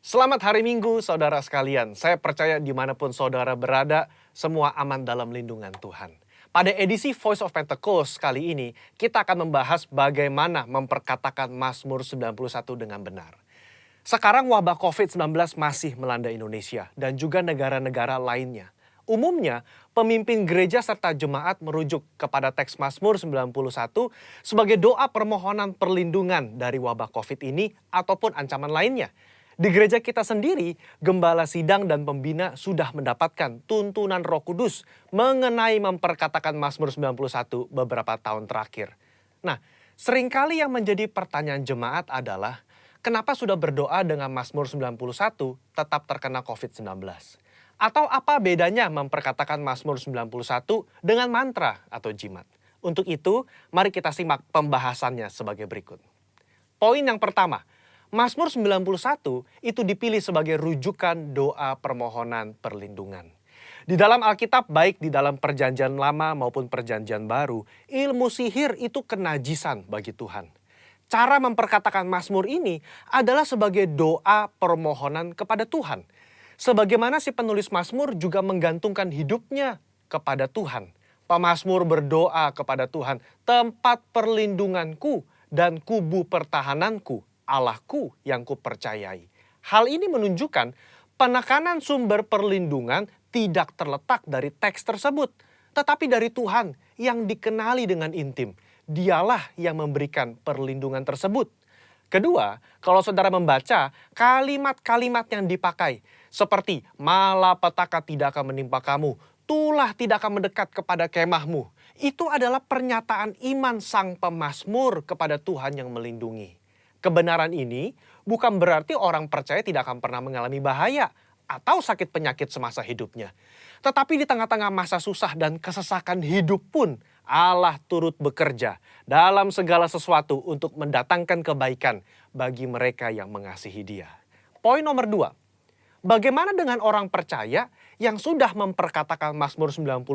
Selamat hari Minggu, saudara sekalian. Saya percaya dimanapun saudara berada, semua aman dalam lindungan Tuhan. Pada edisi Voice of Pentecost kali ini, kita akan membahas bagaimana memperkatakan Mazmur 91 dengan benar. Sekarang wabah COVID-19 masih melanda Indonesia dan juga negara-negara lainnya. Umumnya, pemimpin gereja serta jemaat merujuk kepada teks Mazmur 91 sebagai doa permohonan perlindungan dari wabah COVID ini ataupun ancaman lainnya. Di gereja kita sendiri, gembala sidang dan pembina sudah mendapatkan tuntunan Roh Kudus mengenai memperkatakan Mazmur 91 beberapa tahun terakhir. Nah, seringkali yang menjadi pertanyaan jemaat adalah, kenapa sudah berdoa dengan Mazmur 91 tetap terkena COVID-19? Atau apa bedanya memperkatakan Mazmur 91 dengan mantra atau jimat? Untuk itu, mari kita simak pembahasannya sebagai berikut. Poin yang pertama, Mazmur 91 itu dipilih sebagai rujukan doa permohonan perlindungan. Di dalam Alkitab, baik di dalam perjanjian lama maupun perjanjian baru, ilmu sihir itu kenajisan bagi Tuhan. Cara memperkatakan Mazmur ini adalah sebagai doa permohonan kepada Tuhan. Sebagaimana si penulis Mazmur juga menggantungkan hidupnya kepada Tuhan. Pemazmur berdoa kepada Tuhan, tempat perlindunganku dan kubu pertahananku, Allahku yang kupercayai. Hal ini menunjukkan penekanan sumber perlindungan tidak terletak dari teks tersebut, tetapi dari Tuhan yang dikenali dengan intim. Dialah yang memberikan perlindungan tersebut. Kedua, kalau saudara membaca kalimat-kalimat yang dipakai, seperti malapetaka tidak akan menimpa kamu, tulah tidak akan mendekat kepada kemahmu. Itu adalah pernyataan iman sang pemazmur kepada Tuhan yang melindungi. Kebenaran ini bukan berarti orang percaya tidak akan pernah mengalami bahaya atau sakit penyakit semasa hidupnya. Tetapi di tengah-tengah masa susah dan kesesakan hidup pun, Allah turut bekerja dalam segala sesuatu untuk mendatangkan kebaikan bagi mereka yang mengasihi Dia. Poin nomor 2. Bagaimana dengan orang percaya yang sudah memperkatakan Mazmur 91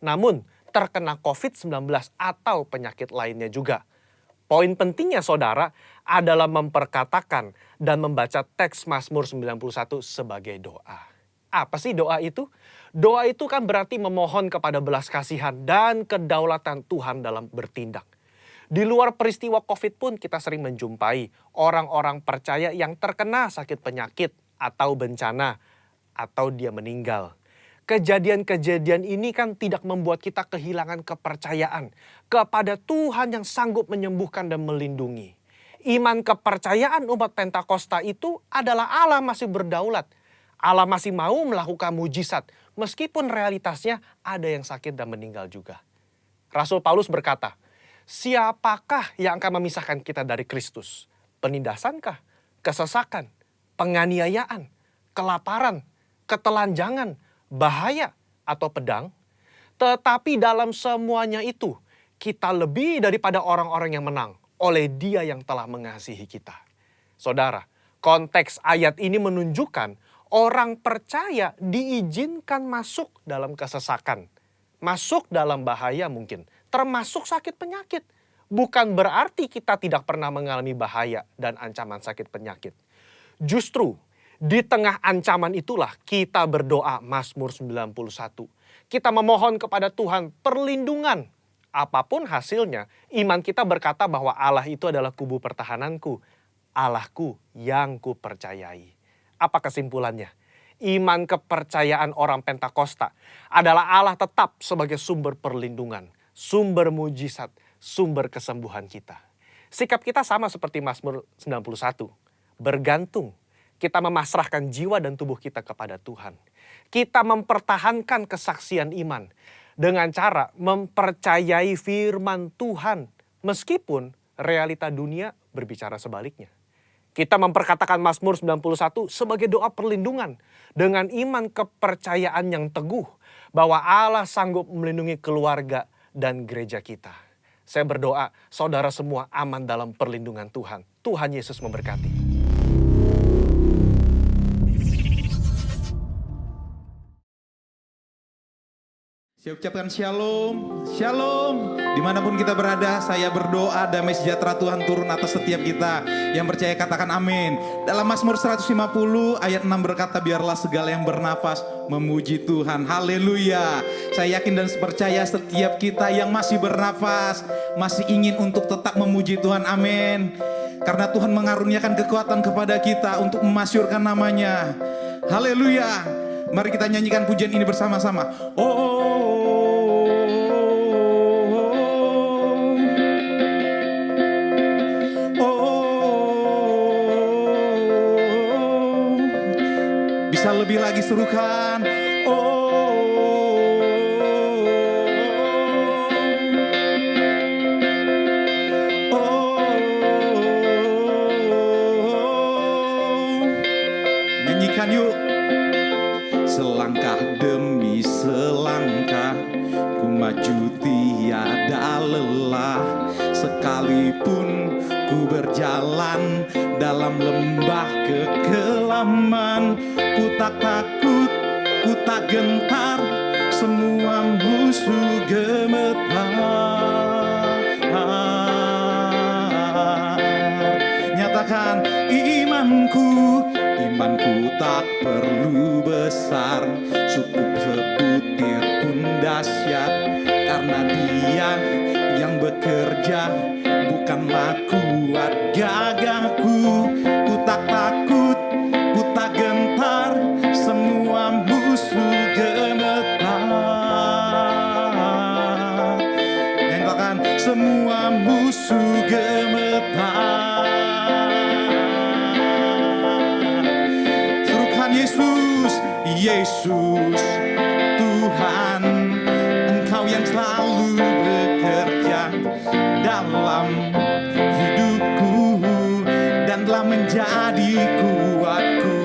namun terkena COVID-19 atau penyakit lainnya juga? Poin pentingnya saudara adalah memperkatakan dan membaca teks Mazmur 91 sebagai doa. Apa sih doa itu? Doa itu kan berarti memohon kepada belas kasihan dan kedaulatan Tuhan dalam bertindak. Di luar peristiwa COVID pun kita sering menjumpai orang-orang percaya yang terkena sakit penyakit atau bencana atau dia meninggal. Kejadian-kejadian ini kan tidak membuat kita kehilangan kepercayaan kepada Tuhan yang sanggup menyembuhkan dan melindungi. Iman kepercayaan umat Pentakosta itu adalah Allah masih berdaulat. Allah masih mau melakukan mujizat meskipun realitasnya ada yang sakit dan meninggal juga. Rasul Paulus berkata, siapakah yang akan memisahkan kita dari Kristus? Penindasankah? Kesesakan? Penganiayaan? Kelaparan? Ketelanjangan? Bahaya atau pedang? Tetapi dalam semuanya itu, kita lebih daripada orang-orang yang menang oleh Dia yang telah mengasihi kita. Saudara, konteks ayat ini menunjukkan orang percaya diizinkan masuk dalam kesesakan, masuk dalam bahaya mungkin, termasuk sakit penyakit. Bukan berarti kita tidak pernah mengalami bahaya dan ancaman sakit penyakit. Justru, di tengah ancaman itulah kita berdoa Mazmur 91. Kita memohon kepada Tuhan perlindungan. Apapun hasilnya, iman kita berkata bahwa Allah itu adalah kubu pertahananku, Allahku yang kupercayai. Apa kesimpulannya? Iman kepercayaan orang Pentakosta adalah Allah tetap sebagai sumber perlindungan, sumber mujizat, sumber kesembuhan kita. Sikap kita sama seperti Mazmur 91, bergantung. Kita memasrahkan jiwa dan tubuh kita kepada Tuhan. Kita mempertahankan kesaksian iman dengan cara mempercayai firman Tuhan meskipun realita dunia berbicara sebaliknya. Kita memperkatakan Mazmur 91 sebagai doa perlindungan dengan iman kepercayaan yang teguh bahwa Allah sanggup melindungi keluarga dan gereja kita. Saya berdoa saudara semua aman dalam perlindungan Tuhan. Tuhan Yesus memberkati. Saya ucapkan shalom, shalom. Dimanapun kita berada, saya berdoa damai sejahtera Tuhan turun atas setiap kita. Yang percaya katakan amin. Dalam Mazmur 150 ayat 6 berkata, biarlah segala yang bernafas memuji Tuhan. Haleluya. Saya yakin dan percaya setiap kita yang masih bernafas, masih ingin untuk tetap memuji Tuhan. Amin. Karena Tuhan mengaruniakan kekuatan kepada kita untuk memasyurkan namanya. Haleluya. Mari kita nyanyikan pujian ini bersama-sama. Bisa lebih lagi serukan. Nyanyikan yuk. Selangkah demi selangkah ku maju tiada lelah. Sekalipun ku berjalan dalam lembah kekelaman, ku tak takut, ku tak gentar, semua musuh gemetar. Nyatakan imanku, imanku tak perlu besar, cukup sebutir pun dahsyat. Karena Dia yang bekerja, bukanlah kuat gagahku. Ku tak takut, ku tak gentar, semua musuh gemetar. Nyatakan semua musuh gemetar. Yesus, Yesus, Tuhan, Engkau yang selalu bekerja dalam hidupku dan telah menjadi kuatku.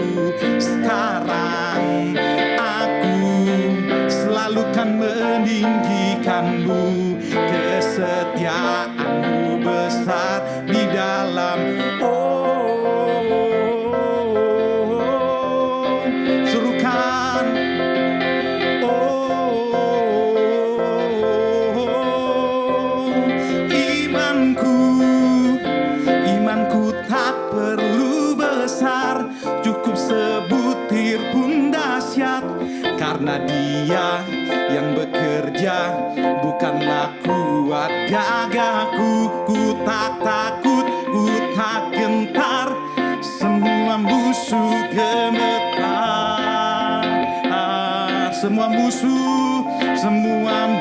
Sekarang aku selalu kan meninggikanmu, kesetiaanmu besar di dalam. Karena Dia yang bekerja, bukanlah kuat gagahku. Ku tak takut, ku tak gentar, semua musuh gemetar. Semua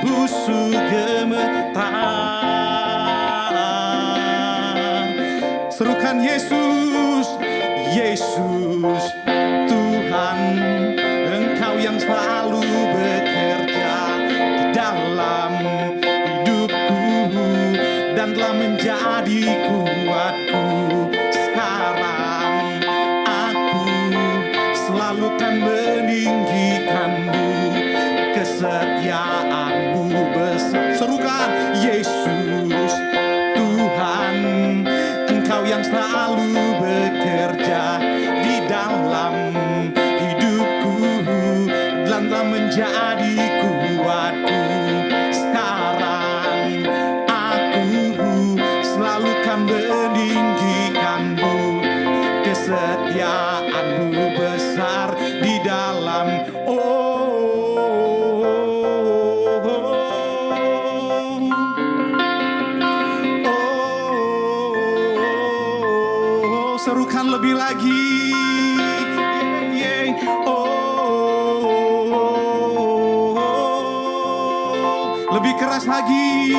musuh gemetar. Serukan Yesus, Yesus, Tuhan, Engkau yang selalu bekerja di dalam hidupku dan telah menjadi kuatku. Sekarang aku selalu kan meninggikanmu, kesetiaanmu besar. Serukan Yesus, Tuhan, Engkau yang selalu bekerja di dalam telah menjadi kuatku. Sekarang aku selalu kan meninggikanmu, kesetiaanmu besar di dalam. Serukan lebih lagi. Lebih keras lagi.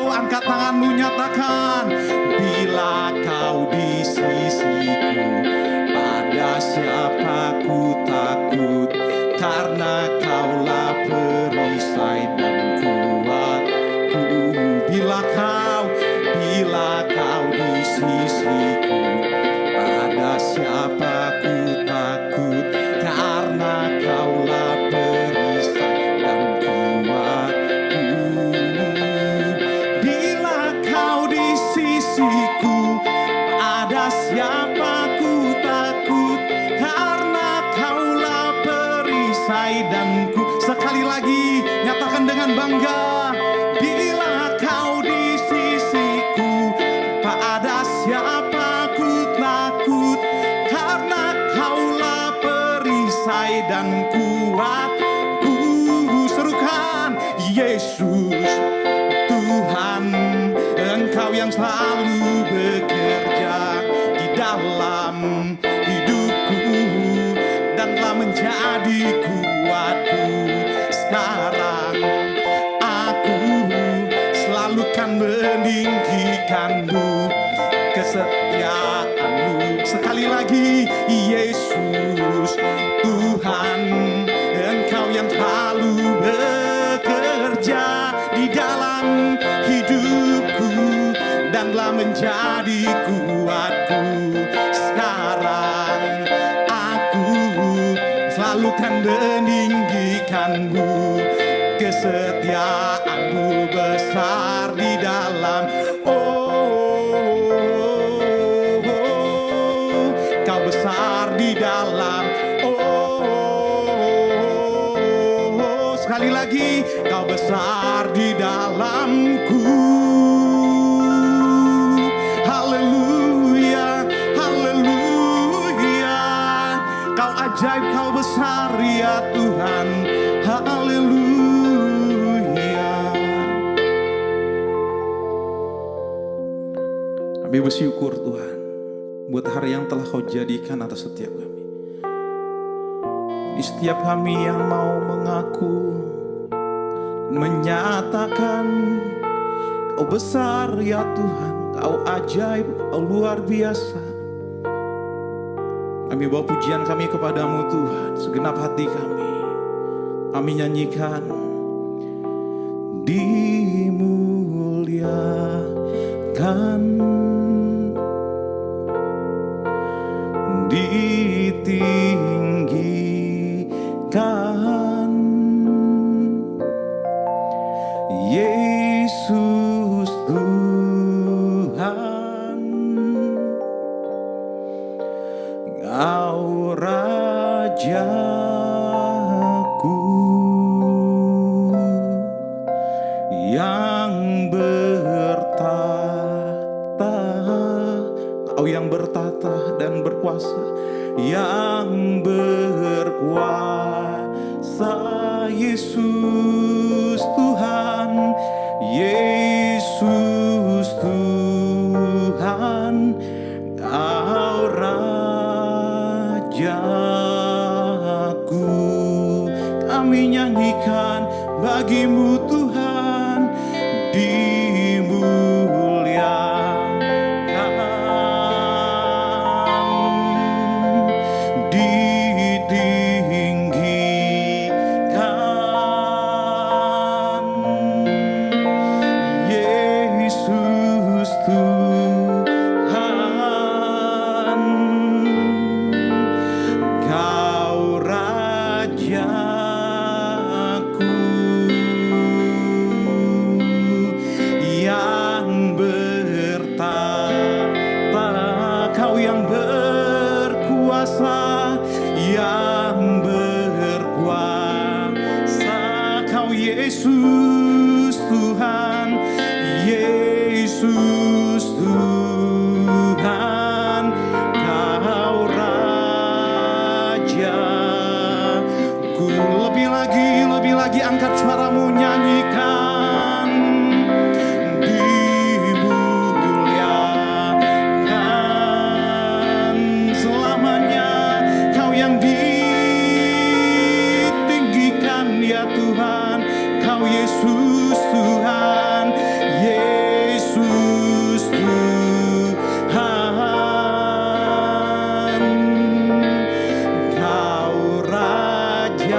Angkat tanganmu, nyatakan. Bila kau di sisiku, pada siapa ku takut? Karena Kaulah perisai dan kuatku. Bila kau di sisiku, pada siapa ku takut? Karena Kaulah perisai dan kuatku. Bila Kau di sisiku, ada siapa ku takut? Karena Kaulah perisai Engkau yang selalu bekerja di dalam hidupku dan telah menjadi kuatku. Sekarang aku selalu kan meninggikanmu, kesetiaanmu. Sekali lagi, Yesus Tuhan, Engkau yang selalu bekerja di dalam hidupku dan telah menjadi kuatku. Sekarang aku selalu kan meninggikanmu, kesetiaanmu besar di dalam. Kau besar di dalam. Sekali lagi, kau besar di dalamku. Haleluya, haleluya. Kau ajaib, kau besar ya Tuhan. Haleluya. Kami bersyukur Tuhan buat hari yang telah kau jadikan atas setiap kami. Di setiap kami yang mau mengaku dan menyatakan kau besar ya Tuhan, kau ajaib, kau luar biasa. Kami bawa pujian kami kepadamu Tuhan, segenap hati kami nyanyikan. Dimuliakan, ditinggikan, Yesus Tuhan, Kau Rajaku yang bertata, Kau yang bertata dan berkuasa, yang berkuasa, Yesus Tuhan, Yesus Tuhan, Kau Rajaku. Kami nyanyikan bagimu Tuhan, Yesus Tuhan, Yesus Tuhan, Kau Rajaku. Lebih lagi angkat suaramu, nyanyikan. Dimuliakan selamanya, Kau yang ditinggikan ya Tuhan. Kau Yesus Tuhan, Yesus Tuhan, Kau Rajaku.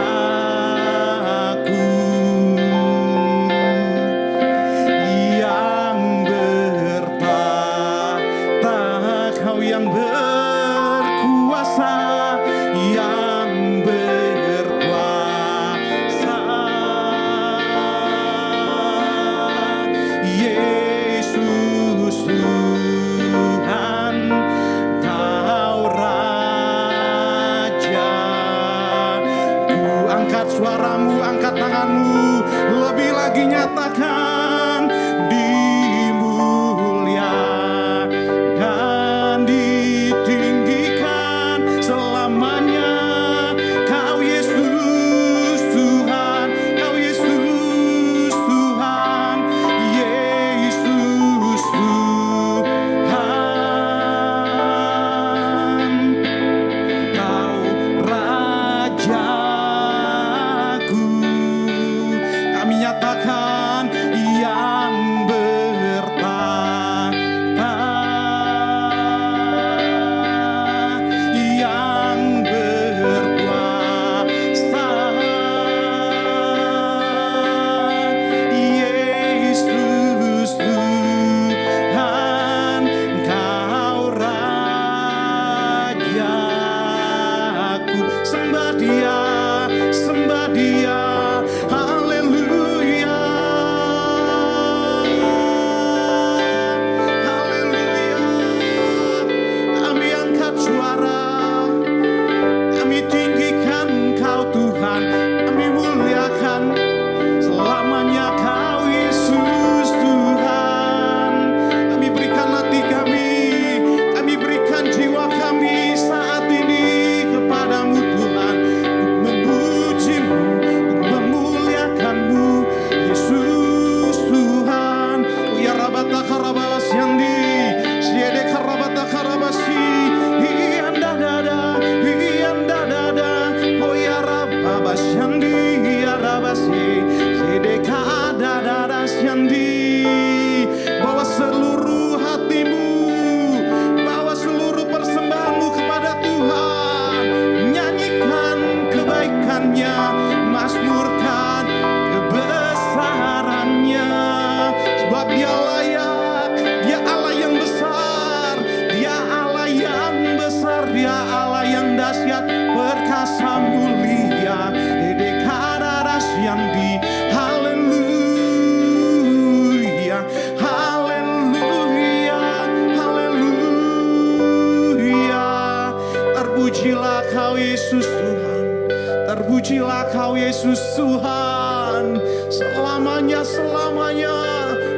Kau Yesus Tuhan. Terpujilah Kau Yesus Tuhan. Selamanya.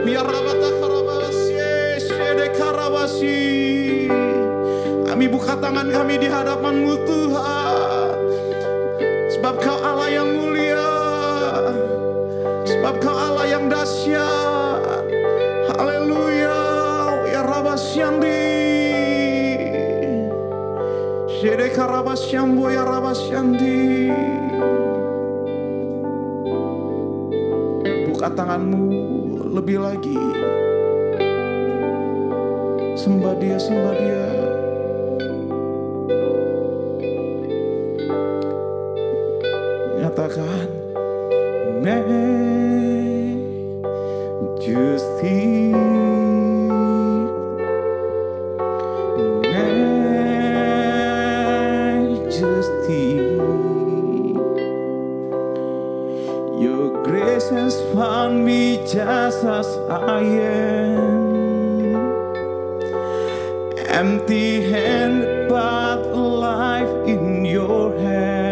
Biar rabata karabasi, sede karabasi. Kami buka tangan kami di hadapan-Mu Tuhan. Sebab Kau Allah yang mulia. Sebab Kau Allah yang dahsyat. Haleluya. Ya Rabasyandi. Sede karabasyambo ya Rabasyandi. Buka tanganmu lebih lagi. Sembah Dia. Nyatakan Majesty, Your grace has found me just as I am, empty-handed but alive in Your hand.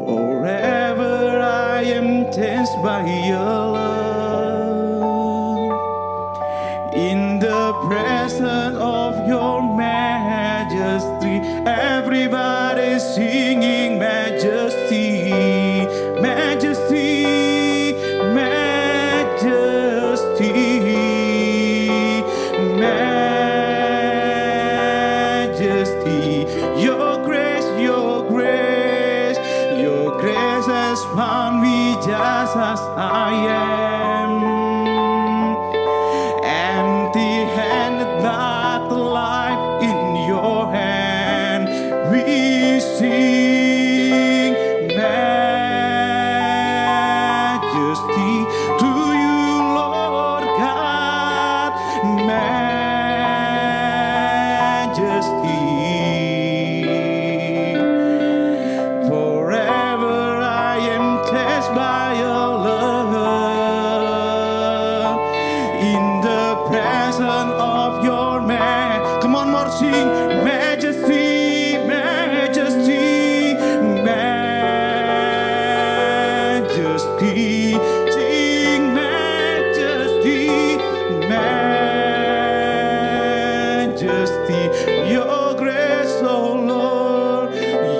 Forever I am changed by Your love. In the presence of Your majesty, everybody singing majesty, majesty, majesty, majesty. Your grace, Your grace, Your grace has found me just as I am, empty-handed but alive in Your hand. We sing majesty to You, Lord God, majesty. Forever I am touched by Your love. In the presence of Your Come on, more sing majesty, majesty, majesty. Sing majesty, majesty. Your grace, oh Lord,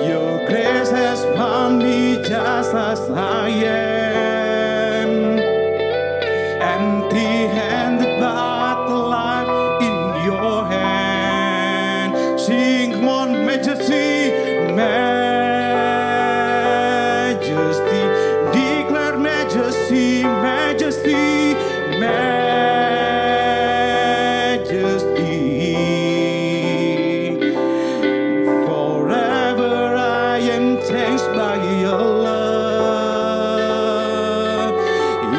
Your grace has found me just as I am, empty-handed but alive in Your hand. Sing, come on, majesty, majesty. Declare majesty, majesty, majesty. Forever I am changed by Your love.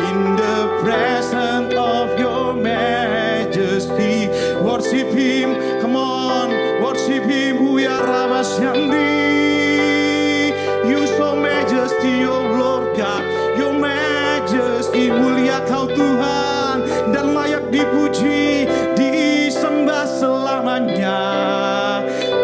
In the presence of Your majesty, worship Him. Come on, worship Him. Huya Rabasyandi. You so majesty, oh Lord God. Your majesty, mulia Kau Tuhan, dan layak dipuji, disembah selamanya.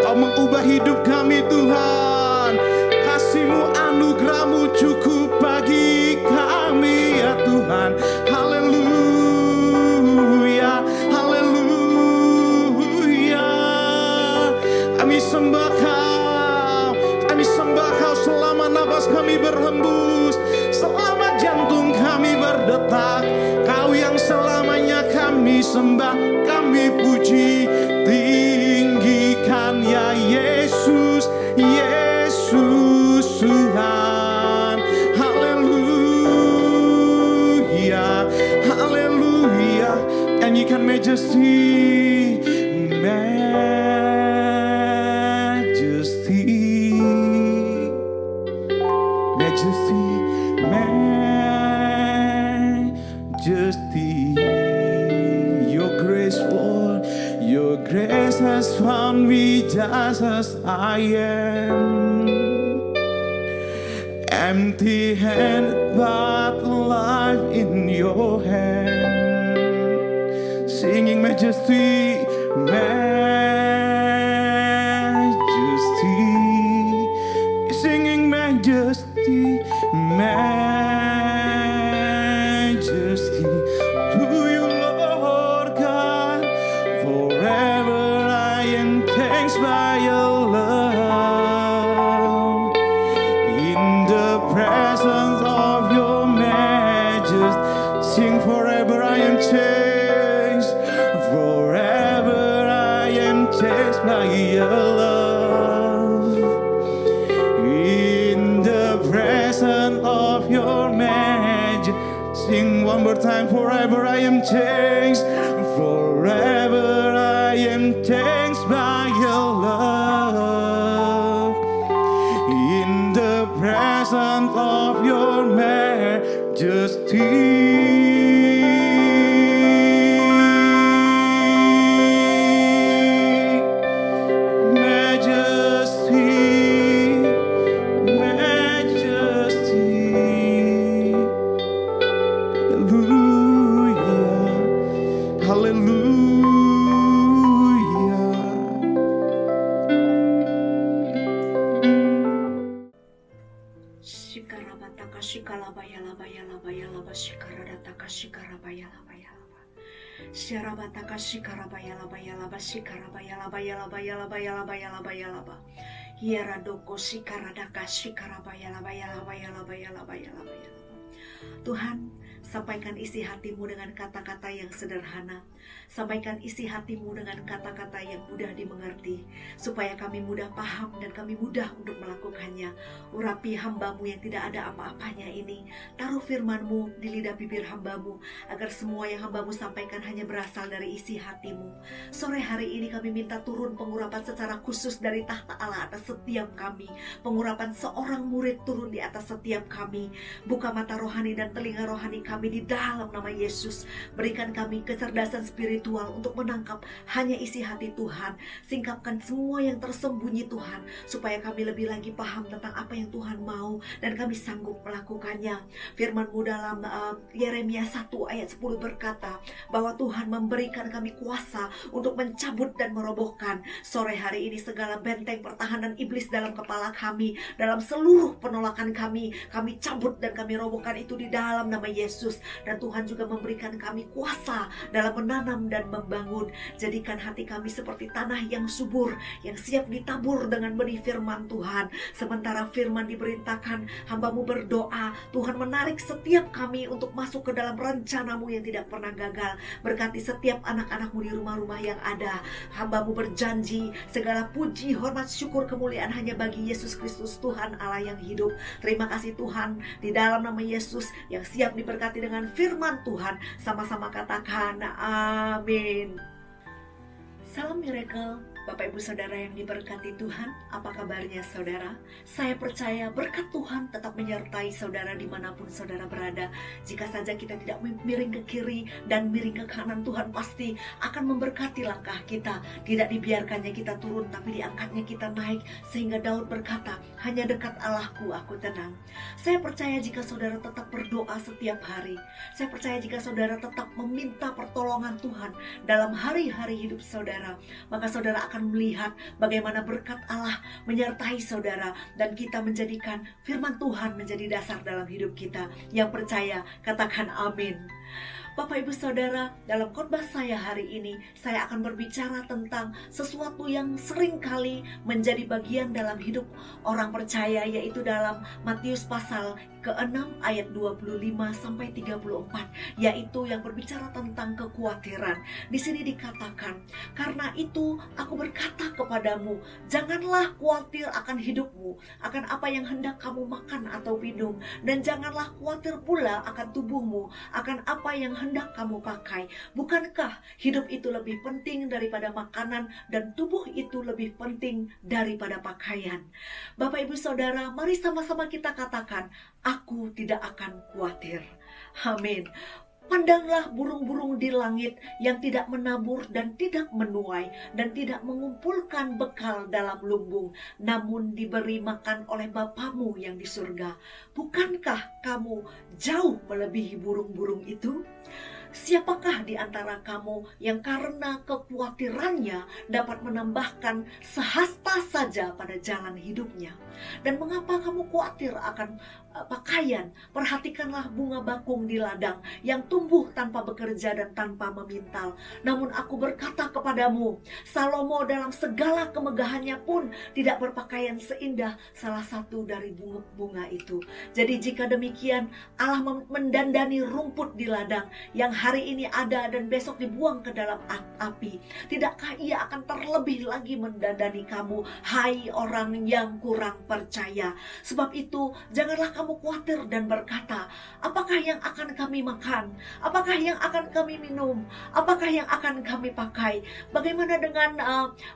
Kau mengubah hidup kami Tuhan. Kasih-Mu, anugerah-Mu cukup bagi kami ya Tuhan. Haleluya, haleluya. Kami sembah Kau selama nafas kami berhembus, selama jantung kami berdetak. Kau yang selamanya kami sembah, kami puji, tinggikan ya Yesus, Yesus Tuhan. Haleluya, haleluya. Nyanyikan majesty, majesty, majesty, majesty. Your grace, Lord, Your grace has found me just as I am, empty-handed but alive in your hand, singing majesty, majesty, singing majesty, majesty to you, Lord God. Forever I am changed by your love. In the presence of your majesty, sing forever I am changed. Forever I am changed by your love. In the presence of your majesty, sing one more time. Forever I am changed. Forever I am changed by your love. In the presence of your majesty, majesty. Hallelujah, hallelujah. Shikarabataka shikalabayalabayalabayalaba shikaradataka shikarabayalabayalaba Sharabataka shikarabayalabayalaba shikarabayalabayalabayalabayalabayalabayalaba Yaradoko shikaradaka shikarabayalabayalabayalabayalabayalabayalaba. Tuhan, sampaikan isi hatimu dengan kata-kata yang sederhana. Sampaikan isi hatimu dengan kata-kata yang mudah dimengerti, supaya kami mudah paham dan kami mudah untuk melakukannya. Urapi hambamu yang tidak ada apa-apanya ini. Taruh firmanmu di lidah bibir hambamu, agar semua yang hambamu sampaikan hanya berasal dari isi hatimu. Sore hari ini kami minta turun pengurapan secara khusus dari tahta Allah atas setiap kami. Pengurapan seorang murid turun di atas setiap kami. Buka mata rohani dan telinga rohani kami di dalam nama Yesus. Berikan kami kecerdasan spiritual untuk menangkap hanya isi hati Tuhan. Singkapkan semua yang tersembunyi Tuhan, supaya kami lebih lagi paham tentang apa yang Tuhan mau dan kami sanggup melakukannya. Firman-Mu dalam Yeremia 1 ayat 10 berkata bahwa Tuhan memberikan kami kuasa untuk mencabut dan merobohkan. Sore hari ini segala benteng pertahanan iblis dalam kepala kami, dalam seluruh penolakan kami cabut dan kami robohkan itu di dalam nama Yesus. Dan Tuhan juga memberikan kami kuasa dalam menanam dan membangun. Jadikan hati kami seperti tanah yang subur, yang siap ditabur dengan benih firman Tuhan. Sementara firman diberitakan, hamba-Mu berdoa, Tuhan menarik setiap kami untuk masuk ke dalam rencana-Mu yang tidak pernah gagal. Berkati setiap anak-anak-Mu di rumah-rumah yang ada. Hamba-Mu berjanji, segala puji, hormat, syukur, kemuliaan hanya bagi Yesus Kristus, Tuhan Allah yang hidup. Terima kasih Tuhan, di dalam nama Yesus yang siap diberkati dengan firman Tuhan. Sama-sama katakan amin. Salam miracle, Bapak Ibu Saudara yang diberkati Tuhan. Apa kabarnya saudara? Saya percaya berkat Tuhan tetap menyertai saudara dimanapun saudara berada. Jika saja kita tidak miring ke kiri dan miring ke kanan, Tuhan pasti akan memberkati langkah kita. Tidak dibiarkannya kita turun, tapi diangkatnya kita naik. Sehingga Daud berkata, hanya dekat Allahku aku tenang. Saya percaya jika saudara tetap berdoa setiap hari, saya percaya jika saudara tetap meminta pertolongan Tuhan dalam hari-hari hidup saudara, maka saudara akan melihat bagaimana berkat Allah menyertai saudara, dan kita menjadikan firman Tuhan menjadi dasar dalam hidup kita. Yang percaya katakan amin. Bapak Ibu Saudara, dalam khotbah saya hari ini, saya akan berbicara tentang sesuatu yang sering kali menjadi bagian dalam hidup orang percaya, yaitu dalam Matius pasal ke-6 ayat 25-34, yaitu yang berbicara tentang kekhawatiran. Di sini dikatakan, karena itu aku berkata kepadamu, janganlah khawatir akan hidupmu, akan apa yang hendak kamu makan atau minum, dan janganlah khawatir pula akan tubuhmu, akan apa yang hendak kamu pakai. Bukankah hidup itu lebih penting daripada makanan, dan tubuh itu lebih penting daripada pakaian? Bapak Ibu Saudara, mari sama-sama kita katakan, aku tidak akan khawatir. Amin. Pandanglah burung-burung di langit yang tidak menabur dan tidak menuai dan tidak mengumpulkan bekal dalam lumbung, namun diberi makan oleh Bapamu yang di surga. Bukankah kamu jauh melebihi burung-burung itu? Siapakah di antara kamu yang karena kekhawatirannya dapat menambahkan sehasta saja pada jalan hidupnya? Dan mengapa kamu khawatir akan pakaian? Perhatikanlah bunga bakung di ladang yang tumbuh tanpa bekerja dan tanpa memintal. Namun aku berkata kepadamu, Salomo dalam segala kemegahannya pun tidak berpakaian seindah salah satu dari bunga-bunga itu. Jadi jika demikian, Allah mendandani rumput di ladang yang hari ini ada dan besok dibuang ke dalam api. Tidakkah Ia akan terlebih lagi mendandani kamu, hai orang yang kurang percaya? Sebab itu janganlah kamu khawatir dan berkata, apakah yang akan kami makan? Apakah yang akan kami minum? Apakah yang akan kami pakai? Bagaimana dengan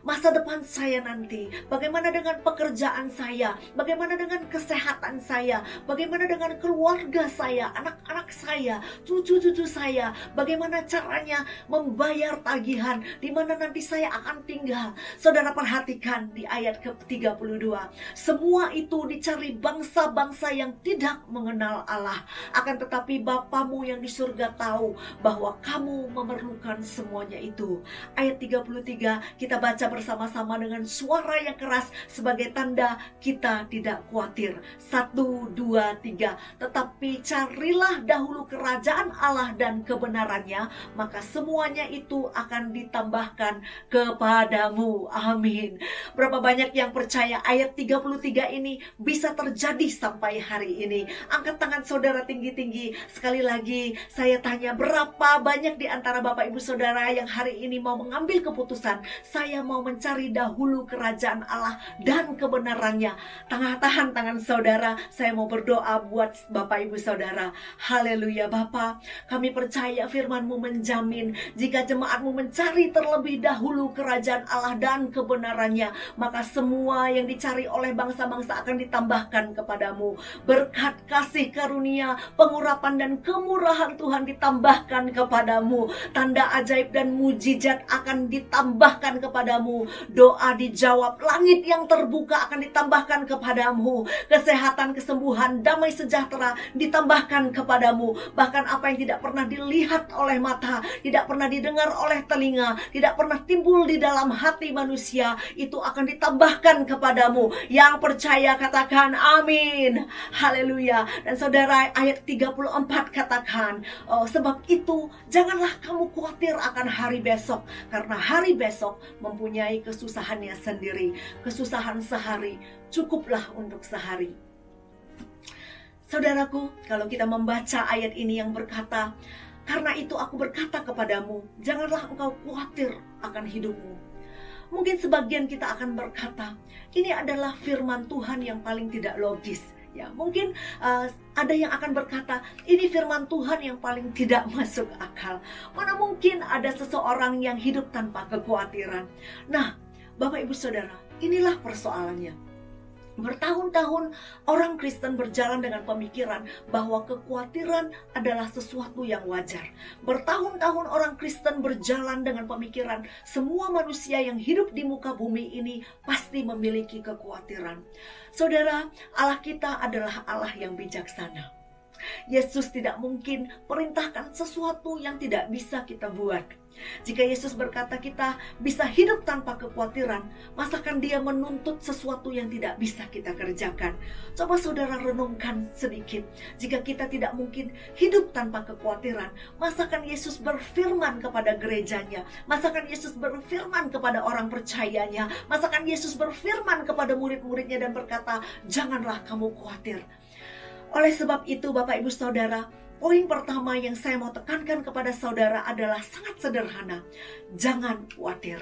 masa depan saya nanti? Bagaimana dengan pekerjaan saya? Bagaimana dengan kesehatan saya? Bagaimana dengan keluarga saya, anak-anak saya, cucu-cucu saya? Bagaimana caranya membayar tagihan? Di mana nanti saya akan tinggal? Saudara perhatikan di ayat ke-32. Semua itu dicari bangsa-bangsa yang tidak mengenal Allah. Akan tetapi Bapamu yang di surga tahu bahwa kamu memerlukan semuanya itu. Ayat 33 kita baca bersama-sama dengan suara yang keras sebagai tanda kita tidak khawatir. 1, 2, 3. Tetapi carilah dahulu kerajaan Allah dan kebenarannya, maka semuanya itu akan ditambahkan kepadamu. Amin. Berapa banyak yang percaya ayat 33 ini bisa terjadi sampai hari ini? Angkat tangan saudara tinggi-tinggi. Sekali lagi saya tanya, berapa banyak di antara Bapak Ibu Saudara yang hari ini mau mengambil keputusan, saya mau mencari dahulu kerajaan Allah dan kebenarannya? Tahan tangan saudara, saya mau berdoa buat Bapak Ibu Saudara. Haleluya Bapa, kami percaya firman-Mu menjamin jika jemaat-Mu mencari terlebih dahulu kerajaan Allah dan kebenarannya, maka semua yang dicari oleh bangsa-bangsa akan ditambahkan kepadamu. Berkat, kasih karunia, pengurapan dan kemurahan Tuhan ditambahkan kepadamu. Tanda ajaib dan mujizat akan ditambahkan kepadamu. Doa dijawab, langit yang terbuka akan ditambahkan kepadamu. Kesehatan, kesembuhan, damai sejahtera ditambahkan kepadamu. Bahkan apa yang tidak pernah dilihat oleh mata, tidak pernah didengar oleh telinga, tidak pernah timbul di dalam hati manusia, itu akan ditambahkan kepadamu. Yang percaya katakan amin. Haleluya. Dan saudara, ayat 34 katakan, sebab itu janganlah kamu khawatir akan hari besok, karena hari besok mempunyai kesusahannya sendiri. Kesusahan sehari cukuplah untuk sehari. Saudaraku, kalau kita membaca ayat ini yang berkata, karena itu aku berkata kepadamu, janganlah engkau khawatir akan hidupmu. Mungkin sebagian kita akan berkata, ini adalah firman Tuhan yang paling tidak logis. Ya, mungkin ada yang akan berkata, ini firman Tuhan yang paling tidak masuk akal. Mana mungkin ada seseorang yang hidup tanpa kekhawatiran. Nah, Bapak Ibu Saudara, inilah persoalannya. Bertahun-tahun orang Kristen berjalan dengan pemikiran bahwa kekhawatiran adalah sesuatu yang wajar. Bertahun-tahun orang Kristen berjalan dengan pemikiran semua manusia yang hidup di muka bumi ini pasti memiliki kekhawatiran. Saudara, Allah kita adalah Allah yang bijaksana. Yesus tidak mungkin perintahkan sesuatu yang tidak bisa kita buat. Jika Yesus berkata kita bisa hidup tanpa kekhawatiran, masakan Dia menuntut sesuatu yang tidak bisa kita kerjakan? Coba saudara renungkan sedikit. Jika kita tidak mungkin hidup tanpa kekhawatiran, masakan Yesus berfirman kepada gerejanya? Masakan Yesus berfirman kepada orang percayanya? Masakan Yesus berfirman kepada murid-muridnya dan berkata, janganlah kamu khawatir. Oleh sebab itu Bapak Ibu Saudara, poin pertama yang saya mau tekankan kepada saudara adalah sangat sederhana. Jangan khawatir.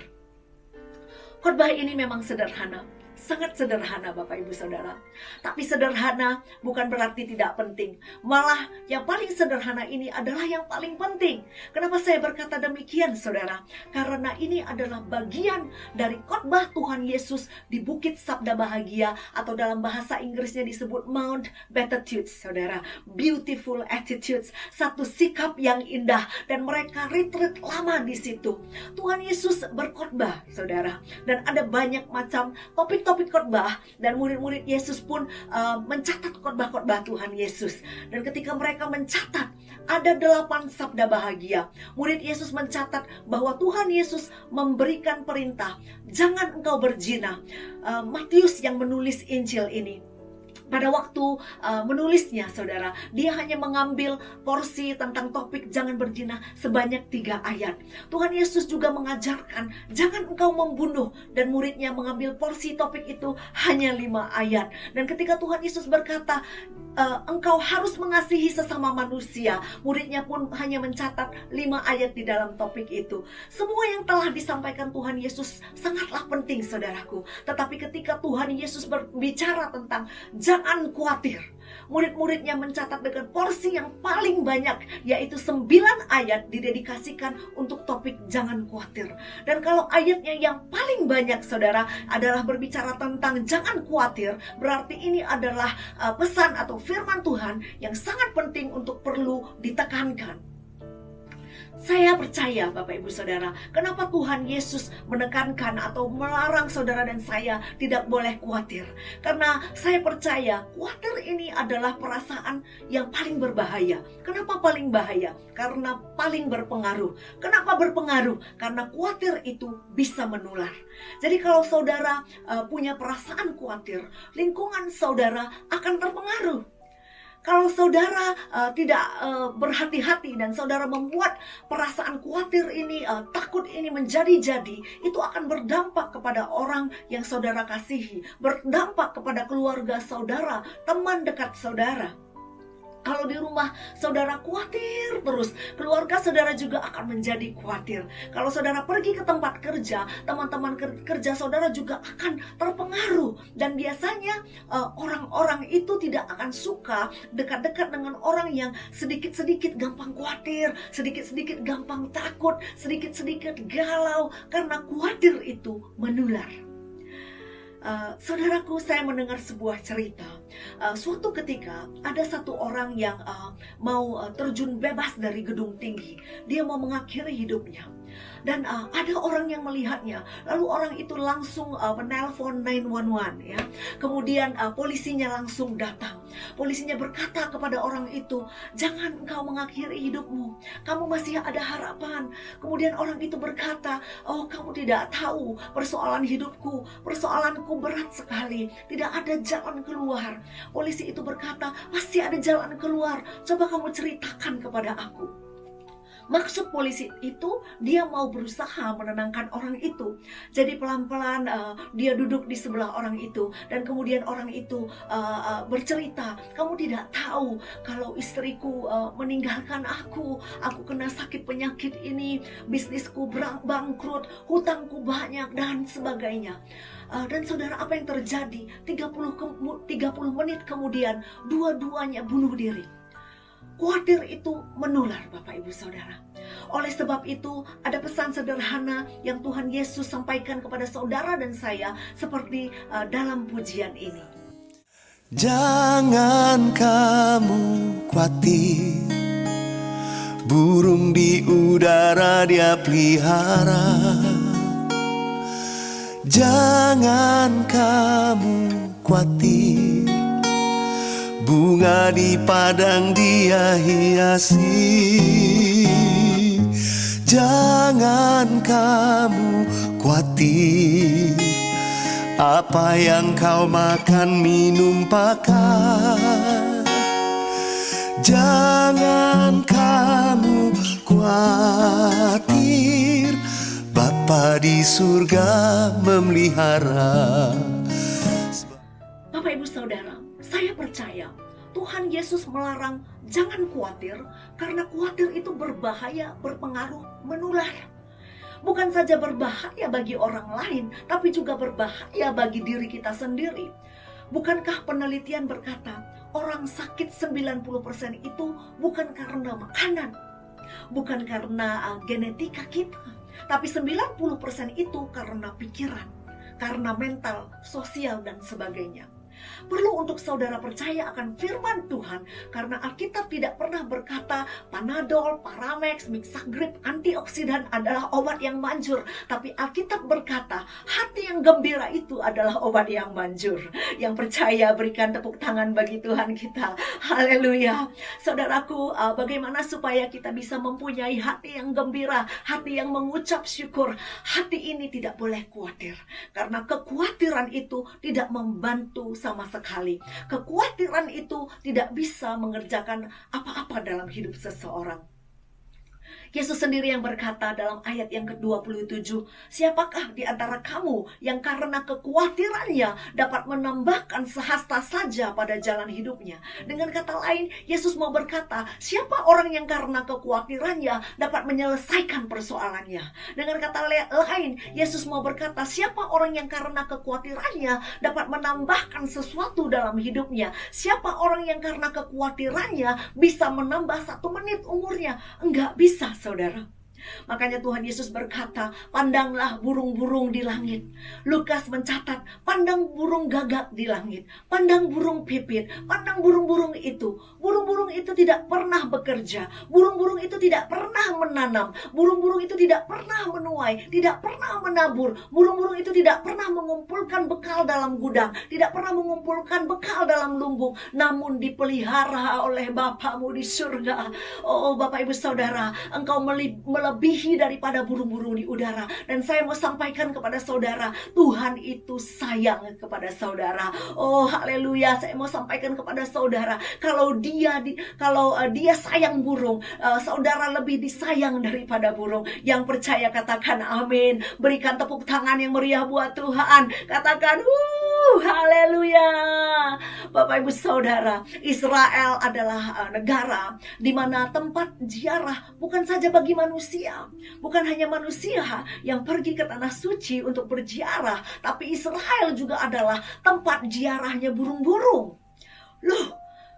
Khotbah ini memang sederhana. sangat sederhana Bapak Ibu Saudara. Tapi sederhana bukan berarti tidak penting. Malah yang paling sederhana ini adalah yang paling penting. Kenapa saya berkata demikian Saudara? Karena ini adalah bagian dari khotbah Tuhan Yesus di Bukit Sabda Bahagia, atau dalam bahasa Inggrisnya disebut Mount Beatitudes Saudara. Beautiful attitudes, satu sikap yang indah, dan mereka retreat lama di situ. Tuhan Yesus berkhotbah Saudara, dan ada banyak macam topik-topik khotbah, dan murid-murid Yesus pun mencatat khotbah-khotbah Tuhan Yesus. Dan ketika mereka mencatat, ada 8 sabda bahagia. Murid Yesus mencatat bahwa Tuhan Yesus memberikan perintah, jangan engkau berzina. Matius yang menulis Injil ini, pada waktu menulisnya Saudara, dia hanya mengambil porsi tentang topik jangan berzina sebanyak 3 ayat. Tuhan Yesus juga mengajarkan jangan engkau membunuh, dan muridnya mengambil porsi topik itu hanya 5 ayat. Dan ketika Tuhan Yesus berkata engkau harus mengasihi sesama manusia, muridnya pun hanya mencatat 5 ayat di dalam topik itu. Semua yang telah disampaikan Tuhan Yesus sangatlah penting Saudaraku. Tetapi ketika Tuhan Yesus berbicara tentang jangan khawatir, murid-muridnya mencatat dengan porsi yang paling banyak, yaitu 9 ayat didedikasikan untuk topik jangan khawatir. Dan kalau ayatnya yang paling banyak Saudara adalah berbicara tentang jangan khawatir, berarti ini adalah pesan atau firman Tuhan yang sangat penting untuk perlu ditekankan. Saya percaya Bapak Ibu Saudara, kenapa Tuhan Yesus menekankan atau melarang saudara dan saya tidak boleh khawatir? Karena saya percaya khawatir ini adalah perasaan yang paling berbahaya. Kenapa paling bahaya? Karena paling berpengaruh. Kenapa berpengaruh? Karena khawatir itu bisa menular. Jadi kalau saudara punya perasaan khawatir, lingkungan saudara akan terpengaruh. Kalau saudara tidak berhati-hati dan saudara membuat perasaan khawatir ini, takut ini menjadi-jadi, itu akan berdampak kepada orang yang saudara kasihi, berdampak kepada keluarga saudara, teman dekat saudara. Kalau di rumah saudara khawatir terus, keluarga saudara juga akan menjadi khawatir. Kalau saudara pergi ke tempat kerja, teman-teman kerja saudara juga akan terpengaruh. Dan biasanya orang-orang itu tidak akan suka dekat-dekat dengan orang yang sedikit-sedikit gampang khawatir, sedikit-sedikit gampang takut, sedikit-sedikit galau, karena khawatir itu menular. Saudaraku, saya mendengar sebuah cerita. Suatu ketika ada satu orang yang mau terjun bebas dari gedung tinggi. Dia mau mengakhiri hidupnya. Dan ada orang yang melihatnya. Lalu orang itu langsung menelpon 911 ya. Kemudian polisinya langsung datang. Polisinya berkata kepada orang itu, jangan engkau mengakhiri hidupmu, kamu masih ada harapan. Kemudian orang itu berkata, oh kamu tidak tahu persoalan hidupku, persoalanku berat sekali, tidak ada jalan keluar. Polisi itu berkata, pasti ada jalan keluar, coba kamu ceritakan kepada aku. Maksud polisi itu, dia mau berusaha menenangkan orang itu. Jadi pelan-pelan dia duduk di sebelah orang itu. Dan kemudian orang itu bercerita, kamu tidak tahu kalau istriku meninggalkan aku kena sakit penyakit ini, bisnisku bangkrut, hutangku banyak, dan sebagainya. Dan saudara, apa yang terjadi? 30 menit kemudian, dua-duanya bunuh diri. Khawatir itu menular Bapak Ibu Saudara. Oleh sebab itu ada pesan sederhana yang Tuhan Yesus sampaikan kepada saudara dan saya seperti dalam pujian ini. Jangan kamu khawatir, burung di udara dia pelihara. Jangan kamu khawatir, bunga di padang dia hiasi. Jangan kamu khawatir, apa yang kau makan, minum, pakai. Jangan kamu khawatir, Bapa di surga memelihara. Bapak Ibu Saudara, saya percaya Tuhan Yesus melarang jangan khawatir, karena khawatir itu berbahaya, berpengaruh, menular. bukan saja berbahaya bagi orang lain, tapi juga berbahaya bagi diri kita sendiri. Bukankah penelitian berkata, orang sakit 90% itu bukan karena makanan, bukan karena genetika kita, tapi 90% itu karena pikiran, karena mental, sosial, dan sebagainya. Perlu untuk saudara percaya akan firman Tuhan, karena Alkitab tidak pernah berkata Panadol, Paramex, Mixagrip, antioksidan adalah obat yang manjur. Tapi Alkitab berkata hati yang gembira itu adalah obat yang manjur. Yang percaya berikan tepuk tangan bagi Tuhan kita. Haleluya. Saudaraku, bagaimana supaya kita bisa mempunyai hati yang gembira, hati yang mengucap syukur. Hati ini tidak boleh khawatir, karena kekhawatiran itu tidak membantu sama sekali. Kekhawatiran itu tidak bisa mengerjakan apa-apa dalam hidup seseorang. Yesus sendiri yang berkata dalam ayat yang ke-27, siapakah di antara kamu yang karena kekhawatirannya dapat menambahkan sehasta saja pada jalan hidupnya? Dengan kata lain, Yesus mau berkata, siapa orang yang karena kekhawatirannya dapat menyelesaikan persoalannya? Dengan kata lain, Yesus mau berkata, siapa orang yang karena kekhawatirannya dapat menambahkan sesuatu dalam hidupnya? Siapa orang yang karena kekhawatirannya bisa menambah 1 menit umurnya? Enggak bisa, saudara. Makanya Tuhan Yesus berkata, pandanglah burung-burung di langit. Lukas mencatat, pandang burung gagak di langit, pandang burung pipit, pandang burung-burung itu. Burung-burung itu tidak pernah bekerja, burung-burung itu tidak pernah menanam, burung-burung itu tidak pernah menuai, tidak pernah menabur, burung-burung itu tidak pernah mengumpulkan bekal dalam gudang, tidak pernah mengumpulkan bekal dalam lumbung, namun dipelihara oleh Bapamu di surga. Oh Bapak Ibu Saudara, engkau melebihi daripada burung-burung di udara. Dan saya mau sampaikan kepada saudara, Tuhan itu sayang kepada saudara. Oh haleluya, saya mau sampaikan kepada saudara, kalau dia sayang burung, saudara lebih disayang daripada burung. Yang percaya katakan amin. Berikan tepuk tangan yang meriah buat Tuhan. Katakan haleluya. Bapak Ibu Saudara, Israel adalah negara di mana tempat ziarah bukan saja bagi manusia. Bukan hanya manusia yang pergi ke tanah suci untuk berziarah, tapi Israel juga adalah tempat ziarahnya burung-burung. Loh,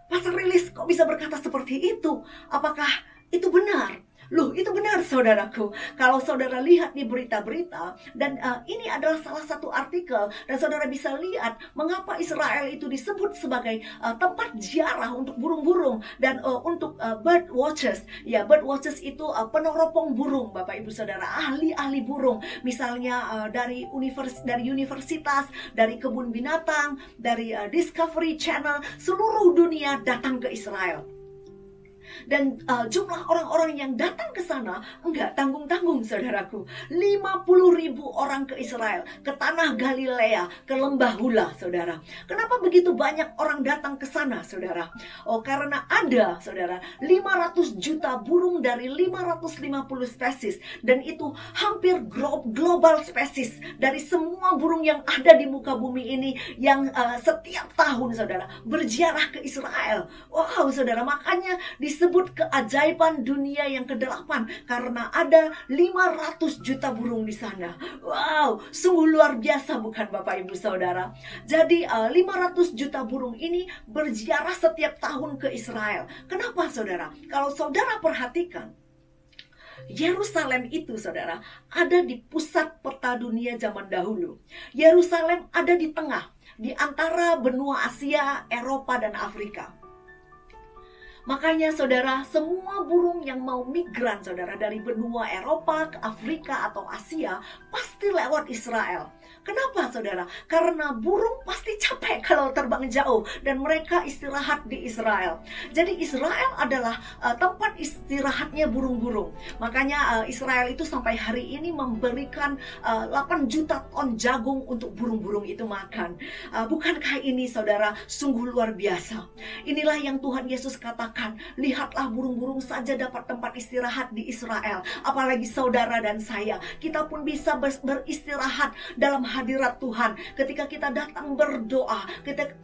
Pastor Rilis kok bisa berkata seperti itu? Apakah itu benar? Loh, itu benar saudaraku. Kalau saudara lihat di berita-berita, dan ini adalah salah satu artikel, dan saudara bisa lihat mengapa Israel itu disebut sebagai tempat ziarah untuk burung-burung dan untuk bird watchers. Ya, bird watchers itu peneropong burung, Bapak Ibu Saudara, ahli-ahli burung. Misalnya dari universitas, dari kebun binatang, dari Discovery Channel, seluruh dunia datang ke Israel. Dan jumlah orang-orang yang datang ke sana enggak tanggung-tanggung saudaraku. 50.000 orang ke Israel, ke tanah Galilea, ke lembah Hula, saudara. Kenapa begitu banyak orang datang ke sana, saudara? Oh, karena ada, saudara, 500 juta burung dari 550 spesies. Dan itu hampir global spesies dari semua burung yang ada di muka bumi ini, yang setiap tahun, saudara, berziarah ke Israel. Wow, saudara, makanya disebut keajaiban dunia yang ke-8 karena ada 500 juta burung di sana. Wow, sungguh luar biasa bukan Bapak Ibu Saudara? Jadi 500 juta burung ini berziarah setiap tahun ke Israel. Kenapa saudara? Kalau saudara perhatikan, Yerusalem itu saudara ada di pusat peta dunia zaman dahulu. Yerusalem ada di tengah, di antara benua Asia, Eropa, dan Afrika. Makanya saudara, semua burung yang mau migran saudara dari benua Eropa ke Afrika atau Asia pasti lewat Israel. Kenapa saudara? Karena burung pasti capek kalau terbang jauh dan mereka istirahat di Israel. Jadi Israel adalah tempat istirahatnya burung-burung. Makanya Israel itu sampai hari ini memberikan 8 juta ton jagung untuk burung-burung itu makan. Bukankah ini saudara sungguh luar biasa? Inilah yang Tuhan Yesus katakan, lihatlah burung-burung saja dapat tempat istirahat di Israel. Apalagi saudara dan saya, kita pun bisa beristirahat dalam hadirat Tuhan, ketika kita datang berdoa,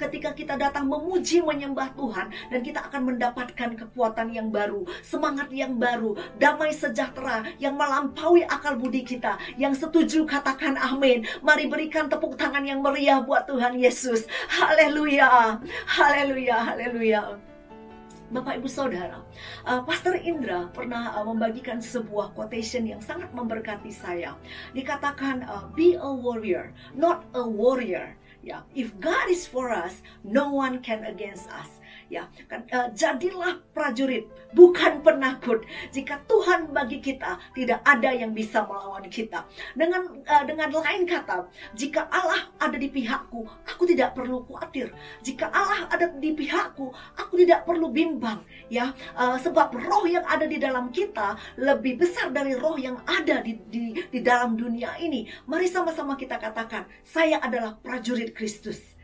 ketika kita datang memuji menyembah Tuhan, dan kita akan mendapatkan kekuatan yang baru, semangat yang baru, damai sejahtera yang melampaui akal budi kita. Yang setuju katakan amin. Mari berikan tepuk tangan yang meriah buat Tuhan Yesus. Haleluya, haleluya, haleluya. Bapak Ibu Saudara, Pastor Indra pernah membagikan sebuah quotation yang sangat memberkati saya. Dikatakan, be a warrior, not a warrior. Ya, if God is for us, no one can against us. Ya, kan, jadilah prajurit, bukan penakut. Jika Tuhan bagi kita, tidak ada yang bisa melawan kita. Dengan lain kata, jika Allah ada di pihakku, aku tidak perlu khawatir. Jika Allah ada di pihakku, aku tidak perlu bimbang. Ya, sebab roh yang ada di dalam kita lebih besar dari roh yang ada di dalam dunia ini. Mari sama-sama kita katakan, saya adalah prajurit Kristus.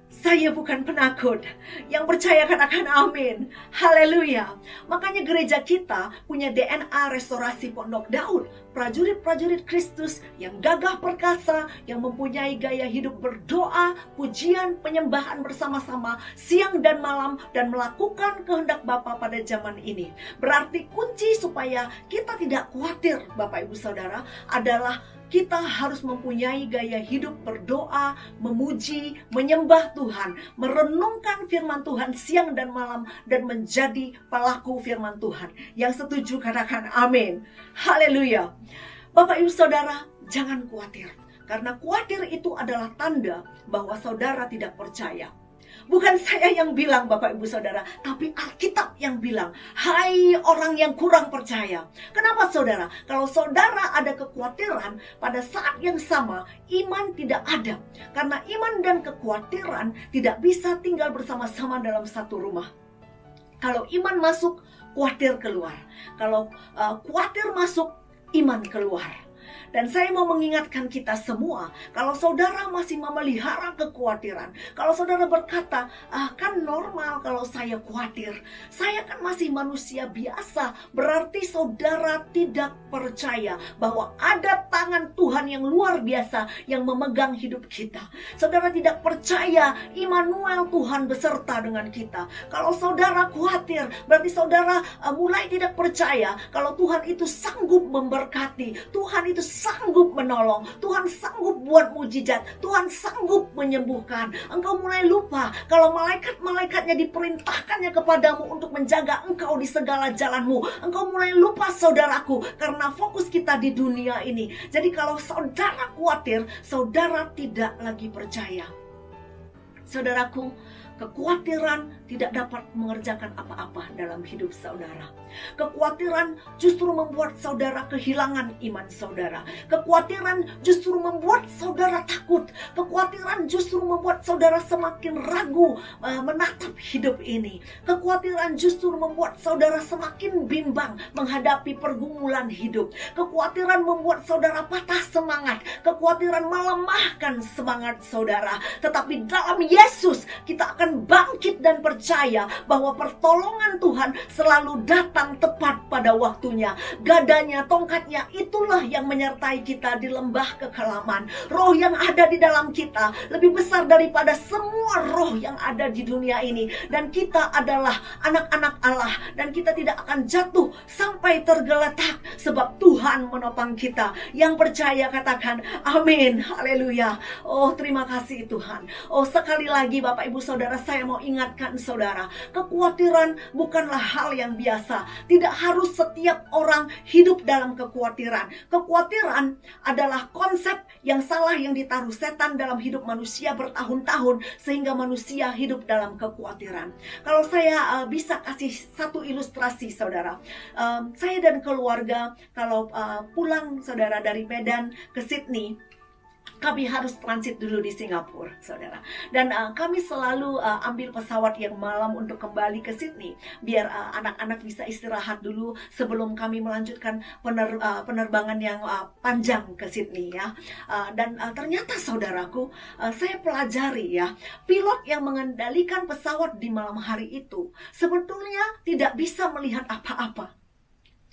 Saya bukan penakut. Yang percaya katakan amin. Haleluya. Makanya gereja kita punya DNA restorasi Pondok Daud. Prajurit-prajurit Kristus yang gagah perkasa, yang mempunyai gaya hidup berdoa, pujian, penyembahan bersama-sama siang dan malam, dan melakukan kehendak Bapa pada zaman ini. Berarti kunci supaya kita tidak khawatir, Bapak Ibu Saudara, adalah kita harus mempunyai gaya hidup berdoa, memuji, menyembah Tuhan, merenungkan firman Tuhan siang dan malam, dan menjadi pelaku firman Tuhan. Yang setuju katakan amin. Haleluya. Bapak Ibu Saudara, jangan khawatir. Karena khawatir itu adalah tanda bahwa saudara tidak percaya. Bukan saya yang bilang Bapak Ibu Saudara, tapi Alkitab yang bilang, hai orang yang kurang percaya. Kenapa saudara? Kalau saudara ada kekhawatiran, pada saat yang sama iman tidak ada. Karena iman dan kekhawatiran tidak bisa tinggal bersama-sama dalam satu rumah. Kalau iman masuk, khawatir keluar. Kalau khawatir masuk, iman keluar. Dan saya mau mengingatkan kita semua, kalau saudara masih memelihara kekhawatiran, kalau saudara berkata, kan normal kalau saya khawatir, saya kan masih manusia biasa, berarti saudara tidak percaya bahwa ada tangan Tuhan yang luar biasa yang memegang hidup kita. Saudara tidak percaya Immanuel, Tuhan beserta dengan kita. Kalau saudara khawatir, berarti saudara mulai tidak percaya kalau Tuhan itu sanggup memberkati, Tuhan itu sanggup menolong, Tuhan sanggup buat mujizat, Tuhan sanggup menyembuhkan. Engkau mulai lupa kalau malaikat-malaikatnya diperintahkannya kepadamu untuk menjaga engkau di segala jalanmu. Engkau mulai lupa saudaraku, karena fokus kita di dunia ini. Jadi kalau saudara khawatir, saudara tidak lagi percaya. Saudaraku, kekhawatiran tidak dapat mengerjakan apa-apa dalam hidup saudara. Kekhawatiran justru membuat saudara kehilangan iman saudara. Kekhawatiran justru membuat saudara takut. Kekhawatiran justru membuat saudara semakin ragu menatap hidup ini. Kekhawatiran justru membuat saudara semakin bimbang menghadapi pergumulan hidup. Kekhawatiran membuat saudara patah semangat. Kekhawatiran melemahkan semangat saudara. Tetapi dalam Yesus kita akan bangkit dan percaya bahwa pertolongan Tuhan selalu datang tepat pada waktunya. Gadanya, tongkatnya, itulah yang menyertai kita di lembah kekelaman. Roh yang ada di dalam kita lebih besar daripada semua roh yang ada di dunia ini. Dan kita adalah anak-anak Allah, dan kita tidak akan jatuh sampai tergeletak, sebab Tuhan menopang kita. Yang percaya katakan amin. Haleluya. Oh, terima kasih Tuhan. Oh, sekali lagi Bapak Ibu Saudara, saya mau ingatkan saudara, kekhawatiran bukanlah hal yang biasa. Tidak harus setiap orang hidup dalam kekhawatiran. Kekhawatiran adalah konsep yang salah yang ditaruh setan dalam hidup manusia bertahun-tahun, sehingga manusia hidup dalam kekhawatiran. Kalau saya bisa kasih satu ilustrasi saudara, saya dan keluarga kalau pulang saudara dari Medan ke Sydney, kami harus transit dulu di Singapura, saudara. Dan kami selalu ambil pesawat yang malam untuk kembali ke Sydney, biar anak-anak bisa istirahat dulu sebelum kami melanjutkan penerbangan yang panjang ke Sydney ya. Dan ternyata saudaraku, saya pelajari ya, pilot yang mengendalikan pesawat di malam hari itu sebetulnya tidak bisa melihat apa-apa.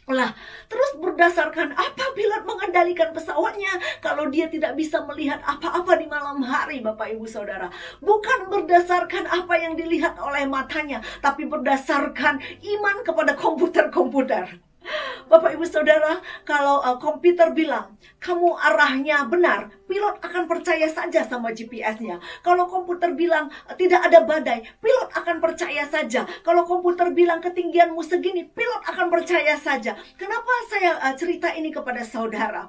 Lah, terus berdasarkan apa pilot mengendalikan mengendalikan pesawatnya, kalau dia tidak bisa melihat apa-apa di malam hari, Bapak Ibu Saudara. Bukan berdasarkan apa yang dilihat oleh matanya, tapi berdasarkan iman kepada komputer-komputer. Bapak Ibu Saudara, kalau komputer bilang kamu arahnya benar, pilot akan percaya saja sama GPS-nya. Kalau komputer bilang tidak ada badai, pilot akan percaya saja. Kalau komputer bilang ketinggianmu segini, pilot akan percaya saja. Kenapa saya cerita ini kepada saudara?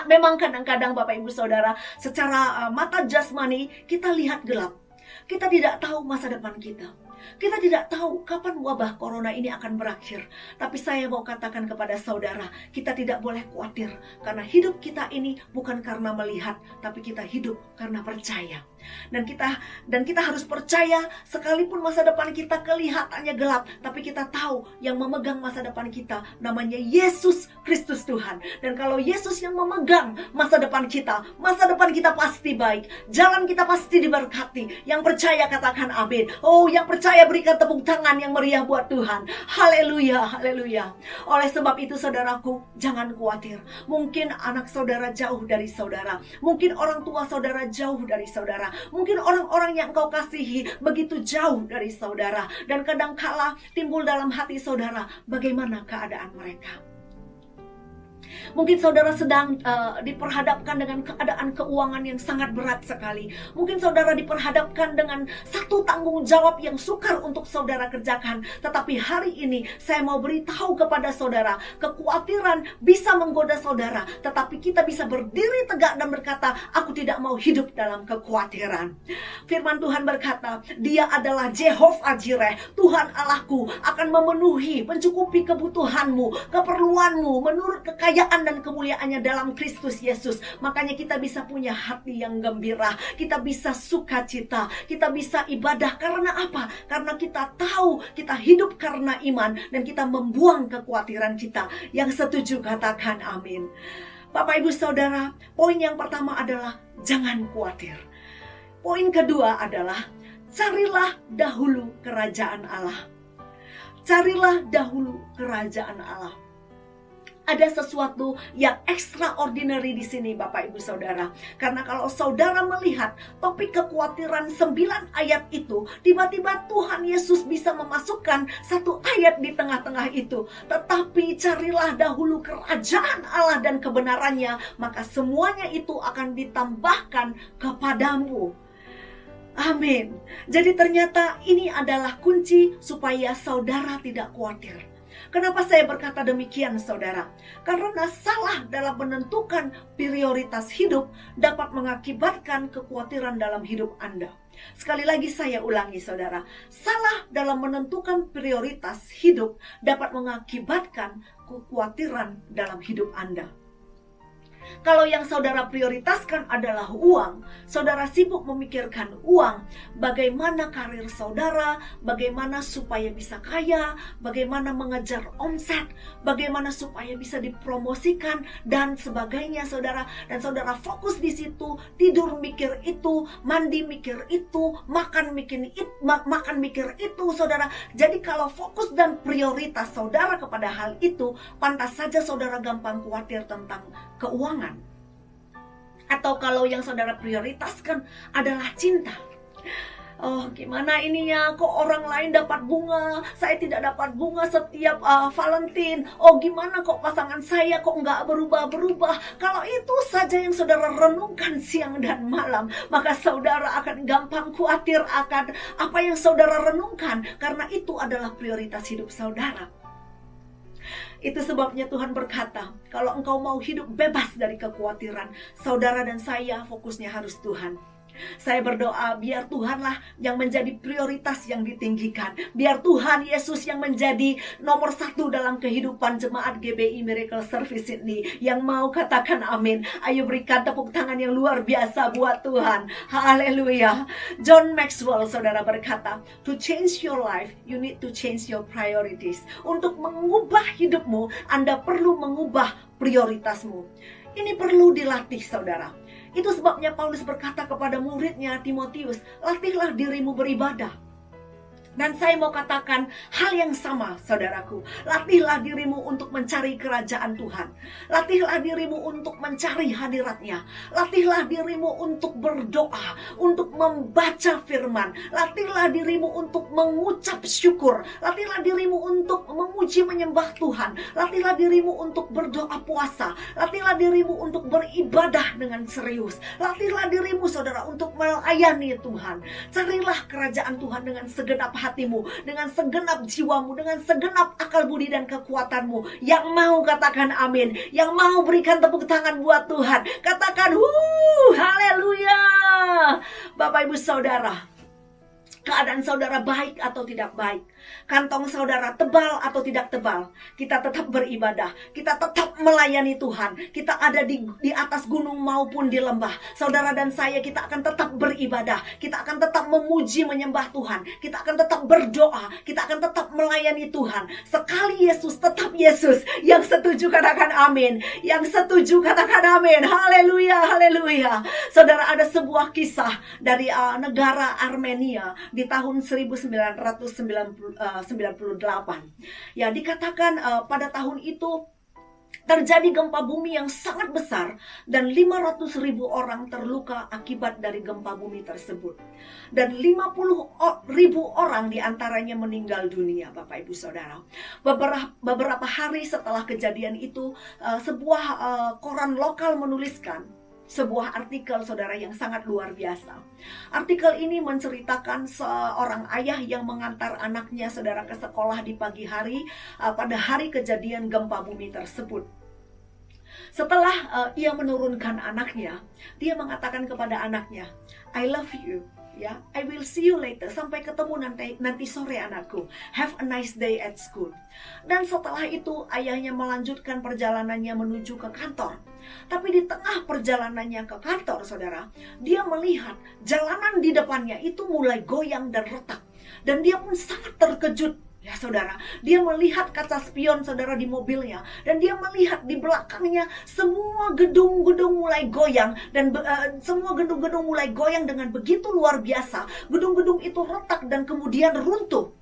Memang kadang-kadang Bapak Ibu Saudara, secara mata jasmani kita lihat gelap. Kita tidak tahu masa depan kita. Kita tidak tahu kapan wabah corona ini akan berakhir. Tapi saya mau katakan kepada saudara, kita tidak boleh khawatir. Karena hidup kita ini bukan karena melihat, tapi kita hidup karena percaya. Dan kita harus percaya, sekalipun masa depan kita kelihatannya gelap, tapi kita tahu yang memegang masa depan kita namanya Yesus Kristus Tuhan. Dan kalau Yesus yang memegang masa depan kita pasti baik. Jalan kita pasti diberkati. Yang percaya katakan amin. Oh, yang percaya berikan tepuk tangan yang meriah buat Tuhan. Haleluya, haleluya. Oleh sebab itu saudaraku, jangan khawatir. Mungkin anak saudara jauh dari saudara. Mungkin orang tua saudara jauh dari saudara. Mungkin orang-orang yang engkau kasihi begitu jauh dari saudara. Dan kadangkala timbul dalam hati saudara, bagaimana keadaan mereka. Mungkin saudara sedang diperhadapkan dengan keadaan keuangan yang sangat berat sekali. Mungkin saudara diperhadapkan dengan satu tanggung jawab yang sukar untuk saudara kerjakan. Tetapi hari ini saya mau beritahu kepada saudara, kekhawatiran bisa menggoda saudara, tetapi kita bisa berdiri tegak dan berkata, aku tidak mau hidup dalam kekhawatiran. Firman Tuhan berkata, Dia adalah Jehovah Jireh, Tuhan Allahku akan memenuhi, mencukupi kebutuhanmu, keperluanmu menurut kekayaan dan kemuliaannya dalam Kristus Yesus. Makanya kita bisa punya hati yang gembira, kita bisa sukacita, kita bisa ibadah. Karena apa? Karena kita tahu kita hidup karena iman dan kita membuang kekhawatiran kita. Yang setuju katakan amin. Bapak Ibu Saudara, poin yang pertama adalah jangan khawatir. Poin kedua adalah carilah dahulu kerajaan Allah. Carilah dahulu kerajaan Allah. Ada sesuatu yang extraordinary di sini Bapak Ibu Saudara. Karena kalau saudara melihat topik kekhawatiran 9 ayat itu, tiba-tiba Tuhan Yesus bisa memasukkan satu ayat di tengah-tengah itu. Tetapi carilah dahulu kerajaan Allah dan kebenarannya, maka semuanya itu akan ditambahkan kepadamu. Amin. Jadi ternyata ini adalah kunci supaya saudara tidak khawatir. Kenapa saya berkata demikian saudara? Karena salah dalam menentukan prioritas hidup dapat mengakibatkan kekhawatiran dalam hidup Anda. Sekali lagi saya ulangi saudara, salah dalam menentukan prioritas hidup dapat mengakibatkan kekhawatiran dalam hidup Anda. Kalau yang saudara prioritaskan adalah uang, saudara sibuk memikirkan uang, bagaimana karir saudara, bagaimana supaya bisa kaya, bagaimana mengejar omset, bagaimana supaya bisa dipromosikan dan sebagainya saudara. Dan saudara fokus di situ, tidur mikir itu, mandi mikir itu, makan mikir itu saudara. Jadi kalau fokus dan prioritas saudara kepada hal itu, pantas saja saudara gampang khawatir tentang keuangan. Atau kalau yang saudara prioritaskan adalah cinta. Oh, gimana ininya? Kok orang lain dapat bunga, saya tidak dapat bunga setiap Valentine. Oh, gimana kok pasangan saya kok nggak berubah-berubah? Kalau itu saja yang saudara renungkan siang dan malam, maka saudara akan gampang khawatir akan apa yang saudara renungkan, karena itu adalah prioritas hidup saudara. Itu sebabnya Tuhan berkata, kalau engkau mau hidup bebas dari kekhawatiran, saudara dan saya fokusnya harus Tuhan. Saya berdoa biar Tuhanlah yang menjadi prioritas yang ditinggikan. Biar Tuhan Yesus yang menjadi nomor 1 dalam kehidupan jemaat GBI Miracle Service Sydney. Yang mau katakan amin. Ayo berikan tepuk tangan yang luar biasa buat Tuhan. Haleluya. John Maxwell saudara berkata, to change your life, you need to change your priorities. Untuk mengubah hidupmu, Anda perlu mengubah prioritasmu. Ini perlu dilatih saudara. Itu sebabnya Paulus berkata kepada muridnya Timotius, latihlah dirimu beribadah. Dan saya mau katakan hal yang sama, saudaraku. Latihlah dirimu untuk mencari kerajaan Tuhan. Latihlah dirimu untuk mencari hadirat-Nya. Latihlah dirimu untuk berdoa, untuk membaca firman. Latihlah dirimu untuk mengucap syukur. Latihlah dirimu untuk memuji menyembah Tuhan. Latihlah dirimu untuk berdoa puasa. Latihlah dirimu untuk beribadah dengan serius. Latihlah dirimu, saudara, untuk melayani Tuhan. Carilah kerajaan Tuhan dengan segenap hatimu, dengan segenap jiwamu, dengan segenap akal budi dan kekuatanmu. Yang mau katakan amin, yang mau berikan tepuk tangan buat Tuhan, katakan haleluya. Bapak ibu saudara, keadaan saudara baik atau tidak baik, kantong saudara tebal atau tidak tebal, kita tetap beribadah, kita tetap melayani Tuhan. Kita ada di atas gunung maupun di lembah, saudara dan saya, kita akan tetap beribadah, kita akan tetap memuji menyembah Tuhan, kita akan tetap berdoa, kita akan tetap melayani Tuhan. Sekali Yesus, tetap Yesus. Yang setuju katakan amin, yang setuju katakan amin. Haleluya, haleluya. Saudara, ada sebuah kisah dari negara Armenia di tahun 1998. Ya, dikatakan pada tahun itu terjadi gempa bumi yang sangat besar dan 500.000 orang terluka akibat dari gempa bumi tersebut. Dan 50.000 orang diantaranya meninggal dunia, Bapak Ibu Saudara. Beberapa hari setelah kejadian itu, sebuah koran lokal menuliskan sebuah artikel, saudara, yang sangat luar biasa. Artikel ini menceritakan seorang ayah yang mengantar anaknya, saudara, ke sekolah di pagi hari pada hari kejadian gempa bumi tersebut. Setelah ia menurunkan anaknya, dia mengatakan kepada anaknya, I love you. Ya, I will see you later. Sampai ketemu nanti sore anakku. Have a nice day at school. Dan setelah itu ayahnya melanjutkan perjalanannya menuju ke kantor. Tapi di tengah perjalanannya ke kantor, saudara, dia melihat jalanan di depannya itu mulai goyang dan retak. Dan dia pun sangat terkejut. Ya saudara, dia melihat kaca spion, saudara, di mobilnya. Dan dia melihat di belakangnya semua gedung-gedung mulai goyang. Dan semua gedung-gedung mulai goyang dengan begitu luar biasa. Gedung-gedung itu retak dan kemudian runtuh.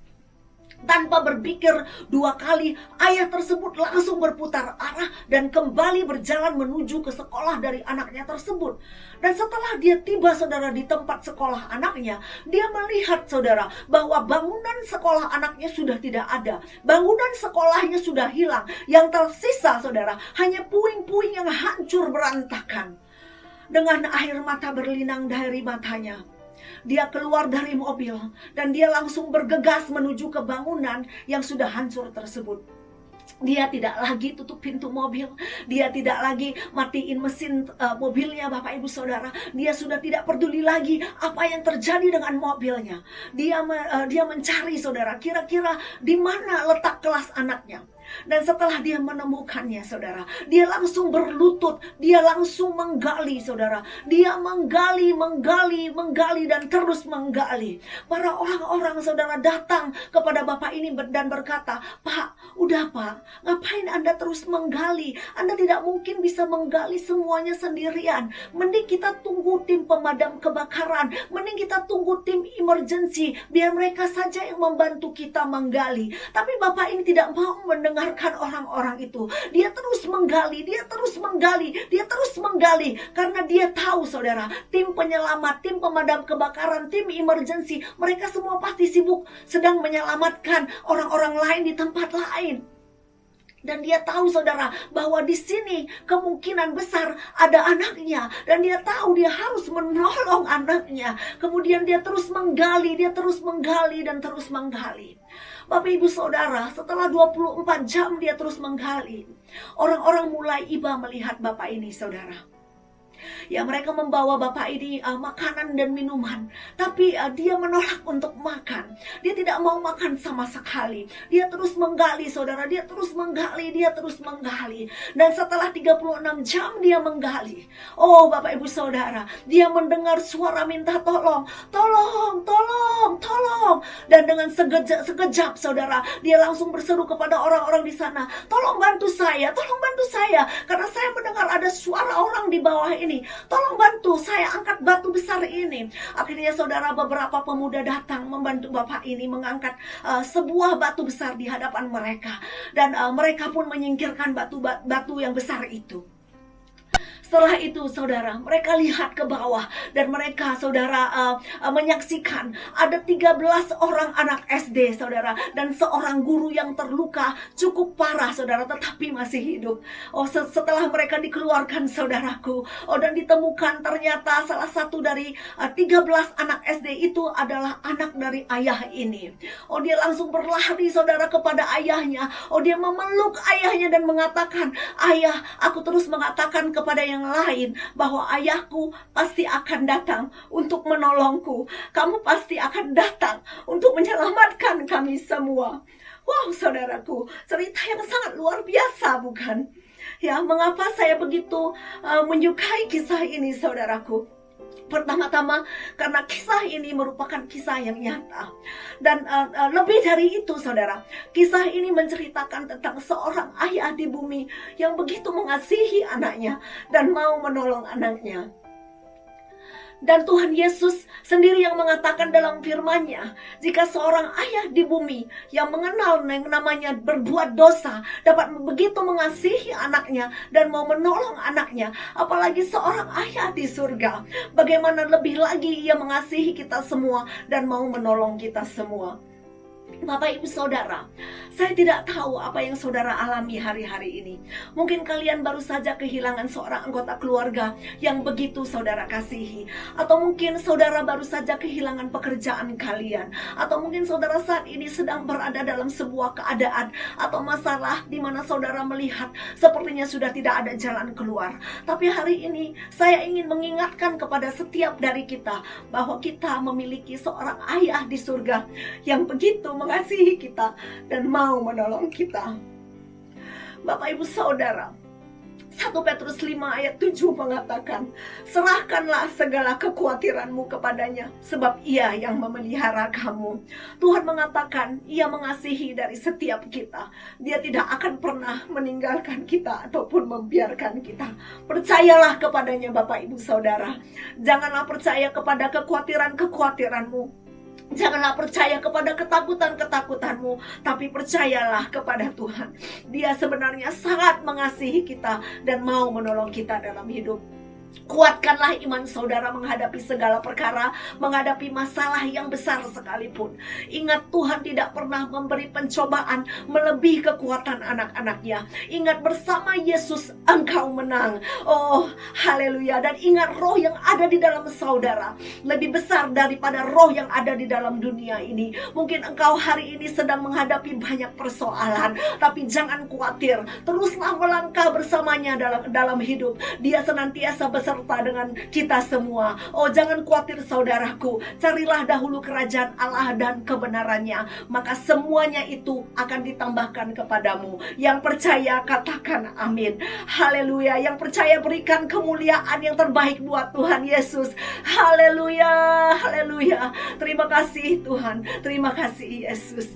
Tanpa berpikir dua kali, ayah tersebut langsung berputar arah dan kembali berjalan menuju ke sekolah dari anaknya tersebut. Dan setelah dia tiba, saudara, di tempat sekolah anaknya, dia melihat, saudara, bahwa bangunan sekolah anaknya sudah tidak ada. Bangunan sekolahnya sudah hilang. Yang tersisa, saudara, hanya puing-puing yang hancur berantakan. Dengan air mata berlinang dari matanya, dia keluar dari mobil dan dia langsung bergegas menuju ke bangunan yang sudah hancur tersebut. Dia tidak lagi tutup pintu mobil. Dia tidak lagi matiin mesin mobilnya, Bapak Ibu Saudara. Dia sudah tidak peduli lagi apa yang terjadi dengan mobilnya. Dia mencari, saudara, kira-kira di mana letak kelas anaknya. Dan setelah dia menemukannya, saudara, dia langsung berlutut. Dia langsung menggali, saudara. Dia menggali dan terus menggali. Para orang-orang, saudara, datang kepada bapak ini dan berkata, Pak, udah Pak, ngapain Anda terus menggali? Anda tidak mungkin bisa menggali semuanya sendirian. Mending kita tunggu tim pemadam kebakaran. Mending kita tunggu tim emergency. Biar mereka saja yang membantu kita menggali. Tapi bapak ini tidak mau mendengarkan orang-orang itu. Dia terus menggali, karena dia tahu, saudara, tim penyelamat, tim pemadam kebakaran, tim emergency, mereka semua pasti sibuk sedang menyelamatkan orang-orang lain di tempat lain. Dan dia tahu, saudara, bahwa di sini kemungkinan besar ada anaknya. Dan dia tahu dia harus menolong anaknya. Kemudian dia terus menggali, dan terus menggali. Bapak Ibu Saudara, setelah 24 jam dia terus menggali, orang-orang mulai iba melihat bapak ini, saudara. Ya, mereka membawa bapak ini makanan dan minuman. Tapi dia menolak untuk makan. Dia tidak mau makan sama sekali. Dia terus menggali, saudara. Dia terus menggali. Dan setelah 36 jam dia menggali, oh Bapak Ibu Saudara, dia mendengar suara minta tolong. Tolong. Dan dengan sekejap, saudara, dia langsung berseru kepada orang-orang di sana, tolong bantu saya. Karena saya mendengar ada suara orang di bawah ini, tolong bantu saya angkat batu besar ini. Akhirnya saudara, beberapa pemuda datang membantu bapak ini mengangkat sebuah batu besar di hadapan mereka. Dan mereka pun menyingkirkan batu yang besar itu. Setelah itu saudara, mereka lihat ke bawah dan mereka saudara menyaksikan ada 13 orang anak SD saudara, dan seorang guru yang terluka cukup parah saudara, tetapi masih hidup. Setelah mereka dikeluarkan saudaraku, dan ditemukan ternyata salah satu dari 13 anak SD itu adalah anak dari ayah ini. Dia langsung berlari saudara kepada ayahnya. Dia memeluk ayahnya dan mengatakan, "Ayah, aku terus mengatakan kepada yang lain bahwa ayahku pasti akan datang untuk menolongku. Kamu pasti akan datang untuk menyelamatkan kami semua." Wow saudaraku, cerita yang sangat luar biasa bukan? Ya, mengapa saya begitu menyukai kisah ini saudaraku? Pertama-tama karena kisah ini merupakan kisah yang nyata. Dan lebih dari itu saudara, kisah ini menceritakan tentang seorang ayah di bumi yang begitu mengasihi anaknya dan mau menolong anaknya. Dan Tuhan Yesus sendiri yang mengatakan dalam firman-Nya, jika seorang ayah di bumi yang mengenal yang namanya berbuat dosa dapat begitu mengasihi anaknya dan mau menolong anaknya, apalagi seorang ayah di surga, bagaimana lebih lagi ia mengasihi kita semua dan mau menolong kita semua. Bapak ibu saudara, saya tidak tahu apa yang saudara alami hari-hari ini. Mungkin kalian baru saja kehilangan seorang anggota keluarga yang begitu saudara kasihi. Atau mungkin saudara baru saja kehilangan pekerjaan kalian. Atau mungkin saudara saat ini sedang berada dalam sebuah keadaan atau masalah di mana saudara melihat sepertinya sudah tidak ada jalan keluar. Tapi hari ini saya ingin mengingatkan kepada setiap dari kita bahwa kita memiliki seorang ayah di surga yang begitu mengasihi kita dan mau menolong kita. Bapak ibu saudara, 1 Petrus 5 ayat 7 mengatakan, "Serahkanlah segala kekhawatiranmu kepadanya, sebab ia yang memelihara kamu." Tuhan mengatakan ia mengasihi dari setiap kita. Dia tidak akan pernah meninggalkan kita ataupun membiarkan kita. Percayalah kepadanya Bapak ibu saudara. Janganlah percaya kepada kekhawatiran-kekhawatiranmu. Janganlah percaya kepada ketakutan-ketakutanmu, tapi percayalah kepada Tuhan. Dia sebenarnya sangat mengasihi kita dan mau menolong kita dalam hidup. Kuatkanlah iman saudara menghadapi segala perkara, menghadapi masalah yang besar sekalipun. Ingat, Tuhan tidak pernah memberi pencobaan melebihi kekuatan anak-anaknya. Ingat, bersama Yesus engkau menang. Oh, haleluya. Dan ingat, roh yang ada di dalam saudara lebih besar daripada roh yang ada di dalam dunia ini. Mungkin engkau hari ini sedang menghadapi banyak persoalan, tapi jangan khawatir. Teruslah melangkah bersamanya dalam hidup. Dia senantiasa beserta dengan kita semua. Oh, jangan khawatir saudaraku. Carilah dahulu kerajaan Allah dan kebenarannya, maka semuanya itu akan ditambahkan kepadamu. Yang percaya katakan amin. Haleluya. Yang percaya berikan kemuliaan yang terbaik buat Tuhan Yesus. Haleluya. Haleluya. Terima kasih Tuhan. Terima kasih Yesus.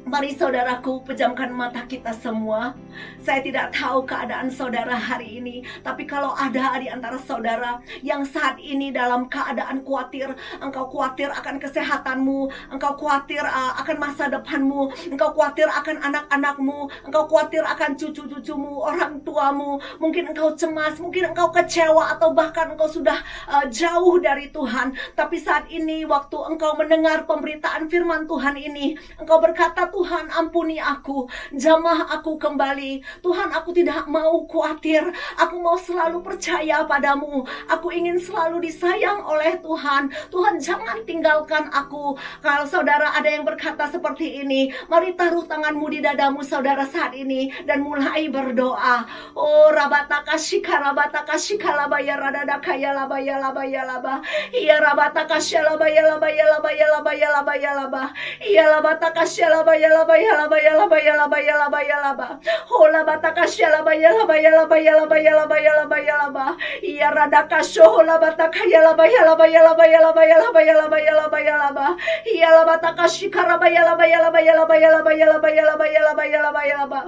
Mari saudaraku, pejamkan mata kita semua. Saya tidak tahu keadaan saudara hari ini, tapi kalau ada di antara saudara yang saat ini dalam keadaan khawatir, engkau khawatir akan kesehatanmu, engkau khawatir akan masa depanmu, engkau khawatir akan anak-anakmu, engkau khawatir akan cucu-cucumu, orang tuamu, mungkin engkau cemas, mungkin engkau kecewa, atau bahkan engkau sudah jauh dari Tuhan. Tapi saat ini waktu engkau mendengar pemberitaan firman Tuhan ini, engkau berkata, "Tuhan, ampuni aku, jamah aku kembali. Tuhan, aku tidak mau khawatir. Aku mau selalu percaya padamu. Aku ingin selalu disayang oleh Tuhan. Tuhan, jangan tinggalkan aku." Kalau saudara ada yang berkata seperti ini, mari taruh tanganmu di dadamu saudara saat ini dan mulai berdoa. Oh, rabataka shikarabata shikalabaya radadaka yalabaya labaya laba. Iya rabataka shalabaya labaya labaya labaya labaya laba. Iya rabataka shalabaya laba ya laba ya laba ya laba ya laba ya laba. Hola batakasya laba ya laba ya laba ya laba ya laba ya laba ya laba. Iya radakasyo hola batakaya laba ya laba ya laba ya laba ya laba ya laba ya laba ya laba. Iya laba takashi karaba ya laba ya laba ya laba ya laba ya laba ya laba ya laba ya laba ya laba.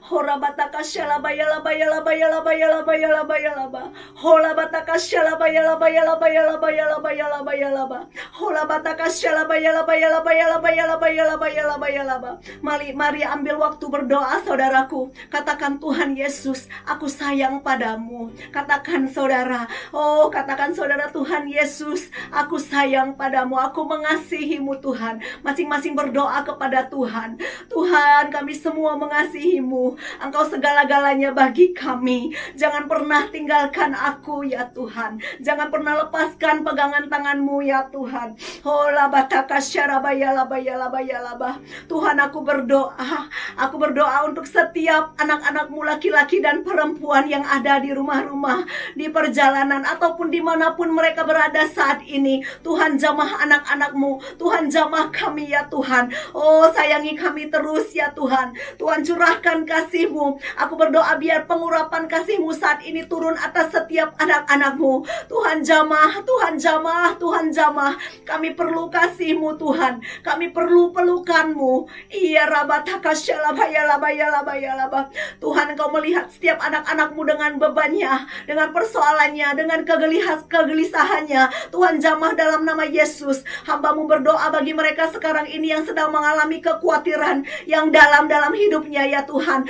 Hora batakasya laba ya laba ya laba ya laba ya laba ya laba ya laba. Hola bataka shalaba yalaba yalaba yalaba yalaba yalaba yalaba. Hola bataka shalaba yalaba yalaba yalaba yalaba yalaba yalaba yalaba. Mari ambil waktu berdoa saudaraku. Katakan, Tuhan Yesus, aku sayang padamu. Katakan saudara, katakan saudara, Tuhan Yesus, aku sayang padamu. Aku mengasihimu Tuhan. Masing-masing berdoa kepada Tuhan. Tuhan, kami semua mengasihimu. Engkau segala-galanya bagi kami. Jangan pernah tinggalkan aku ya Tuhan. Jangan pernah lepaskan pegangan tanganmu ya Tuhan. Tuhan, aku berdoa untuk setiap anak-anakmu laki-laki dan perempuan yang ada di rumah-rumah, di perjalanan ataupun dimanapun mereka berada saat ini. Tuhan, jamah anak-anakmu. Tuhan, jamah kami ya Tuhan. Sayangi kami terus ya Tuhan. Tuhan, curahkan kasih-Mu. Aku berdoa biar pengurapan kasih-Mu saat ini turun atas setiap anak-anak-Mu. Tuhan, jamah, Tuhan jamah, Tuhan jamah. Kami perlu kasih-Mu Tuhan. Kami perlu pelukan-Mu. Iya rabataka syalabayalabayalabayalaba. Tuhan, Engkau melihat setiap anak-anak-Mu dengan bebannya, dengan persoalannya, dengan kegelisahannya. Tuhan, jamah dalam nama Yesus. Hamba-Mu berdoa bagi mereka sekarang ini yang sedang mengalami kekhawatiran yang dalam hidupnya ya Tuhan.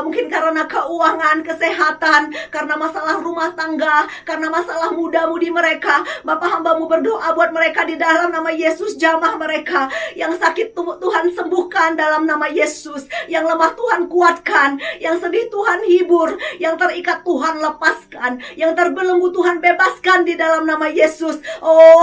Mungkin karena keuangan, kesehatan, karena masalah rumah tangga, karena masalah muda-mudi mereka. Bapak, hamba-Mu berdoa buat mereka di dalam nama Yesus. Jamah mereka. Yang sakit Tuhan sembuhkan dalam nama Yesus. Yang lemah Tuhan kuatkan. Yang sedih Tuhan hibur. Yang terikat Tuhan lepaskan. Yang terbelenggu Tuhan bebaskan di dalam nama Yesus.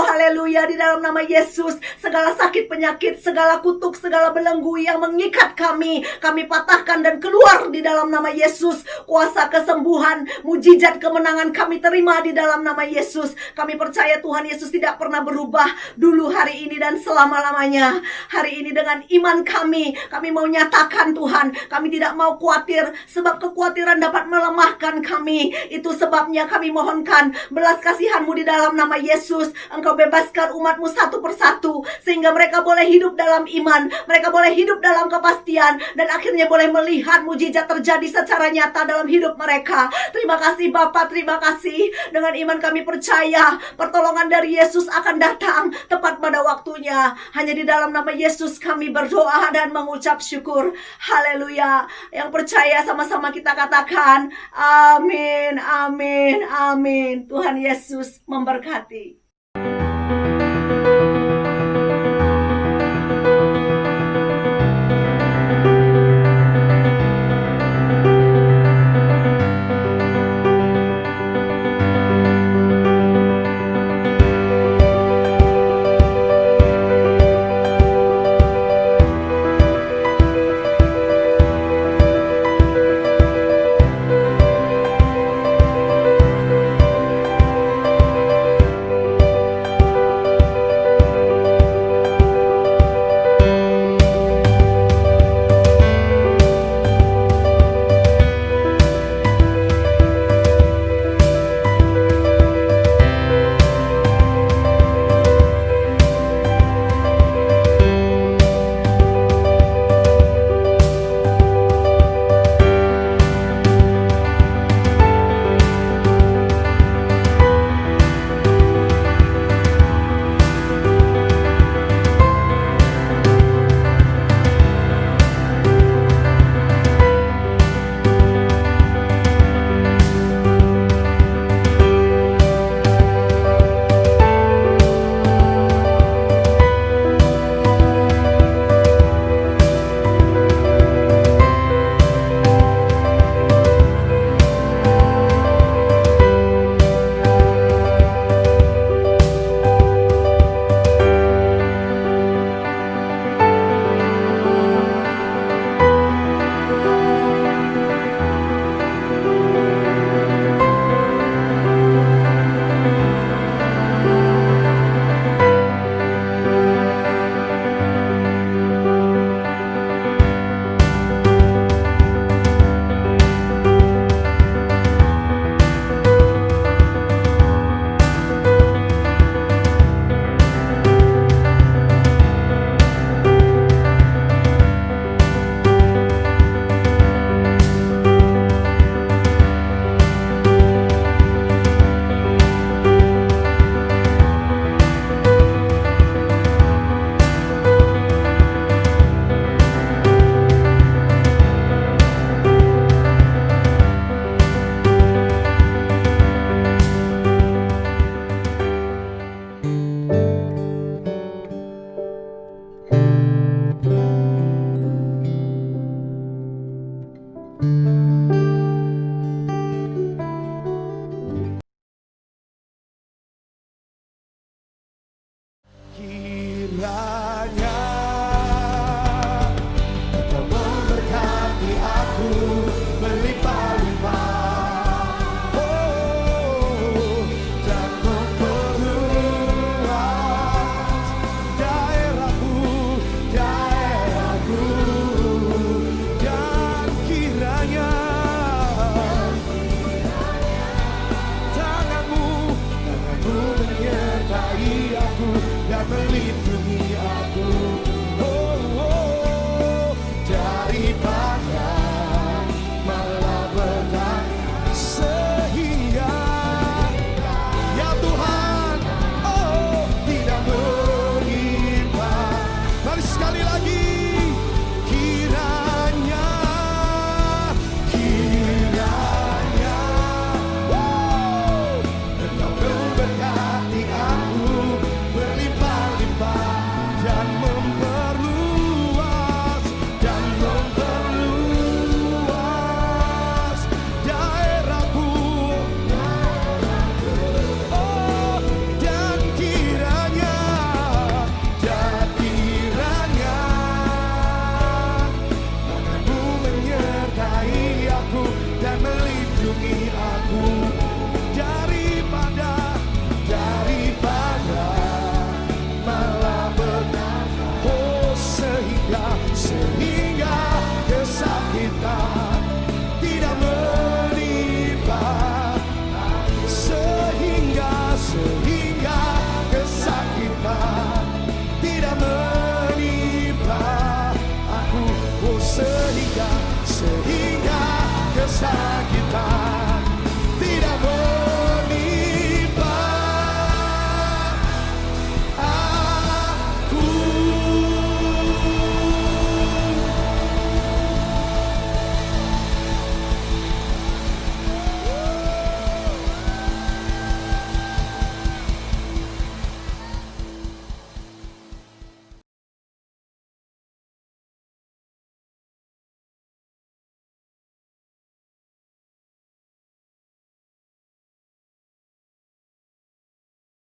Haleluya, di dalam nama Yesus. Segala sakit penyakit, segala kutuk, segala belenggu yang mengikat kami patahkan dan keluar di dalam nama Yesus. Kuasa kesembuhan, mujizat kemenangan kami terima di dalam nama Yesus. Kami percaya Tuhan Yesus tidak pernah berubah dulu, hari ini, dan selama-lamanya. Hari ini dengan iman kami mau nyatakan Tuhan, kami tidak mau khawatir, sebab kekhawatiran dapat melemahkan kami. Itu sebabnya kami mohonkan belas kasihan-Mu di dalam nama Yesus. Engkau bebaskan umat-Mu satu persatu, sehingga mereka boleh hidup dalam iman, mereka boleh hidup dalam kepastian, dan akhirnya boleh melihat mujizat terjadi secara nyata dalam hidup mereka. Terima kasih Bapa, terima kasih. Dengan iman kami percaya pertolongan dari Yesus akan datang tepat pada waktunya. Hanya di dalam nama Yesus kami berdoa dan mengucap syukur. Haleluya. Yang percaya sama-sama kita katakan amin, amin, amin. Tuhan Yesus memberkati.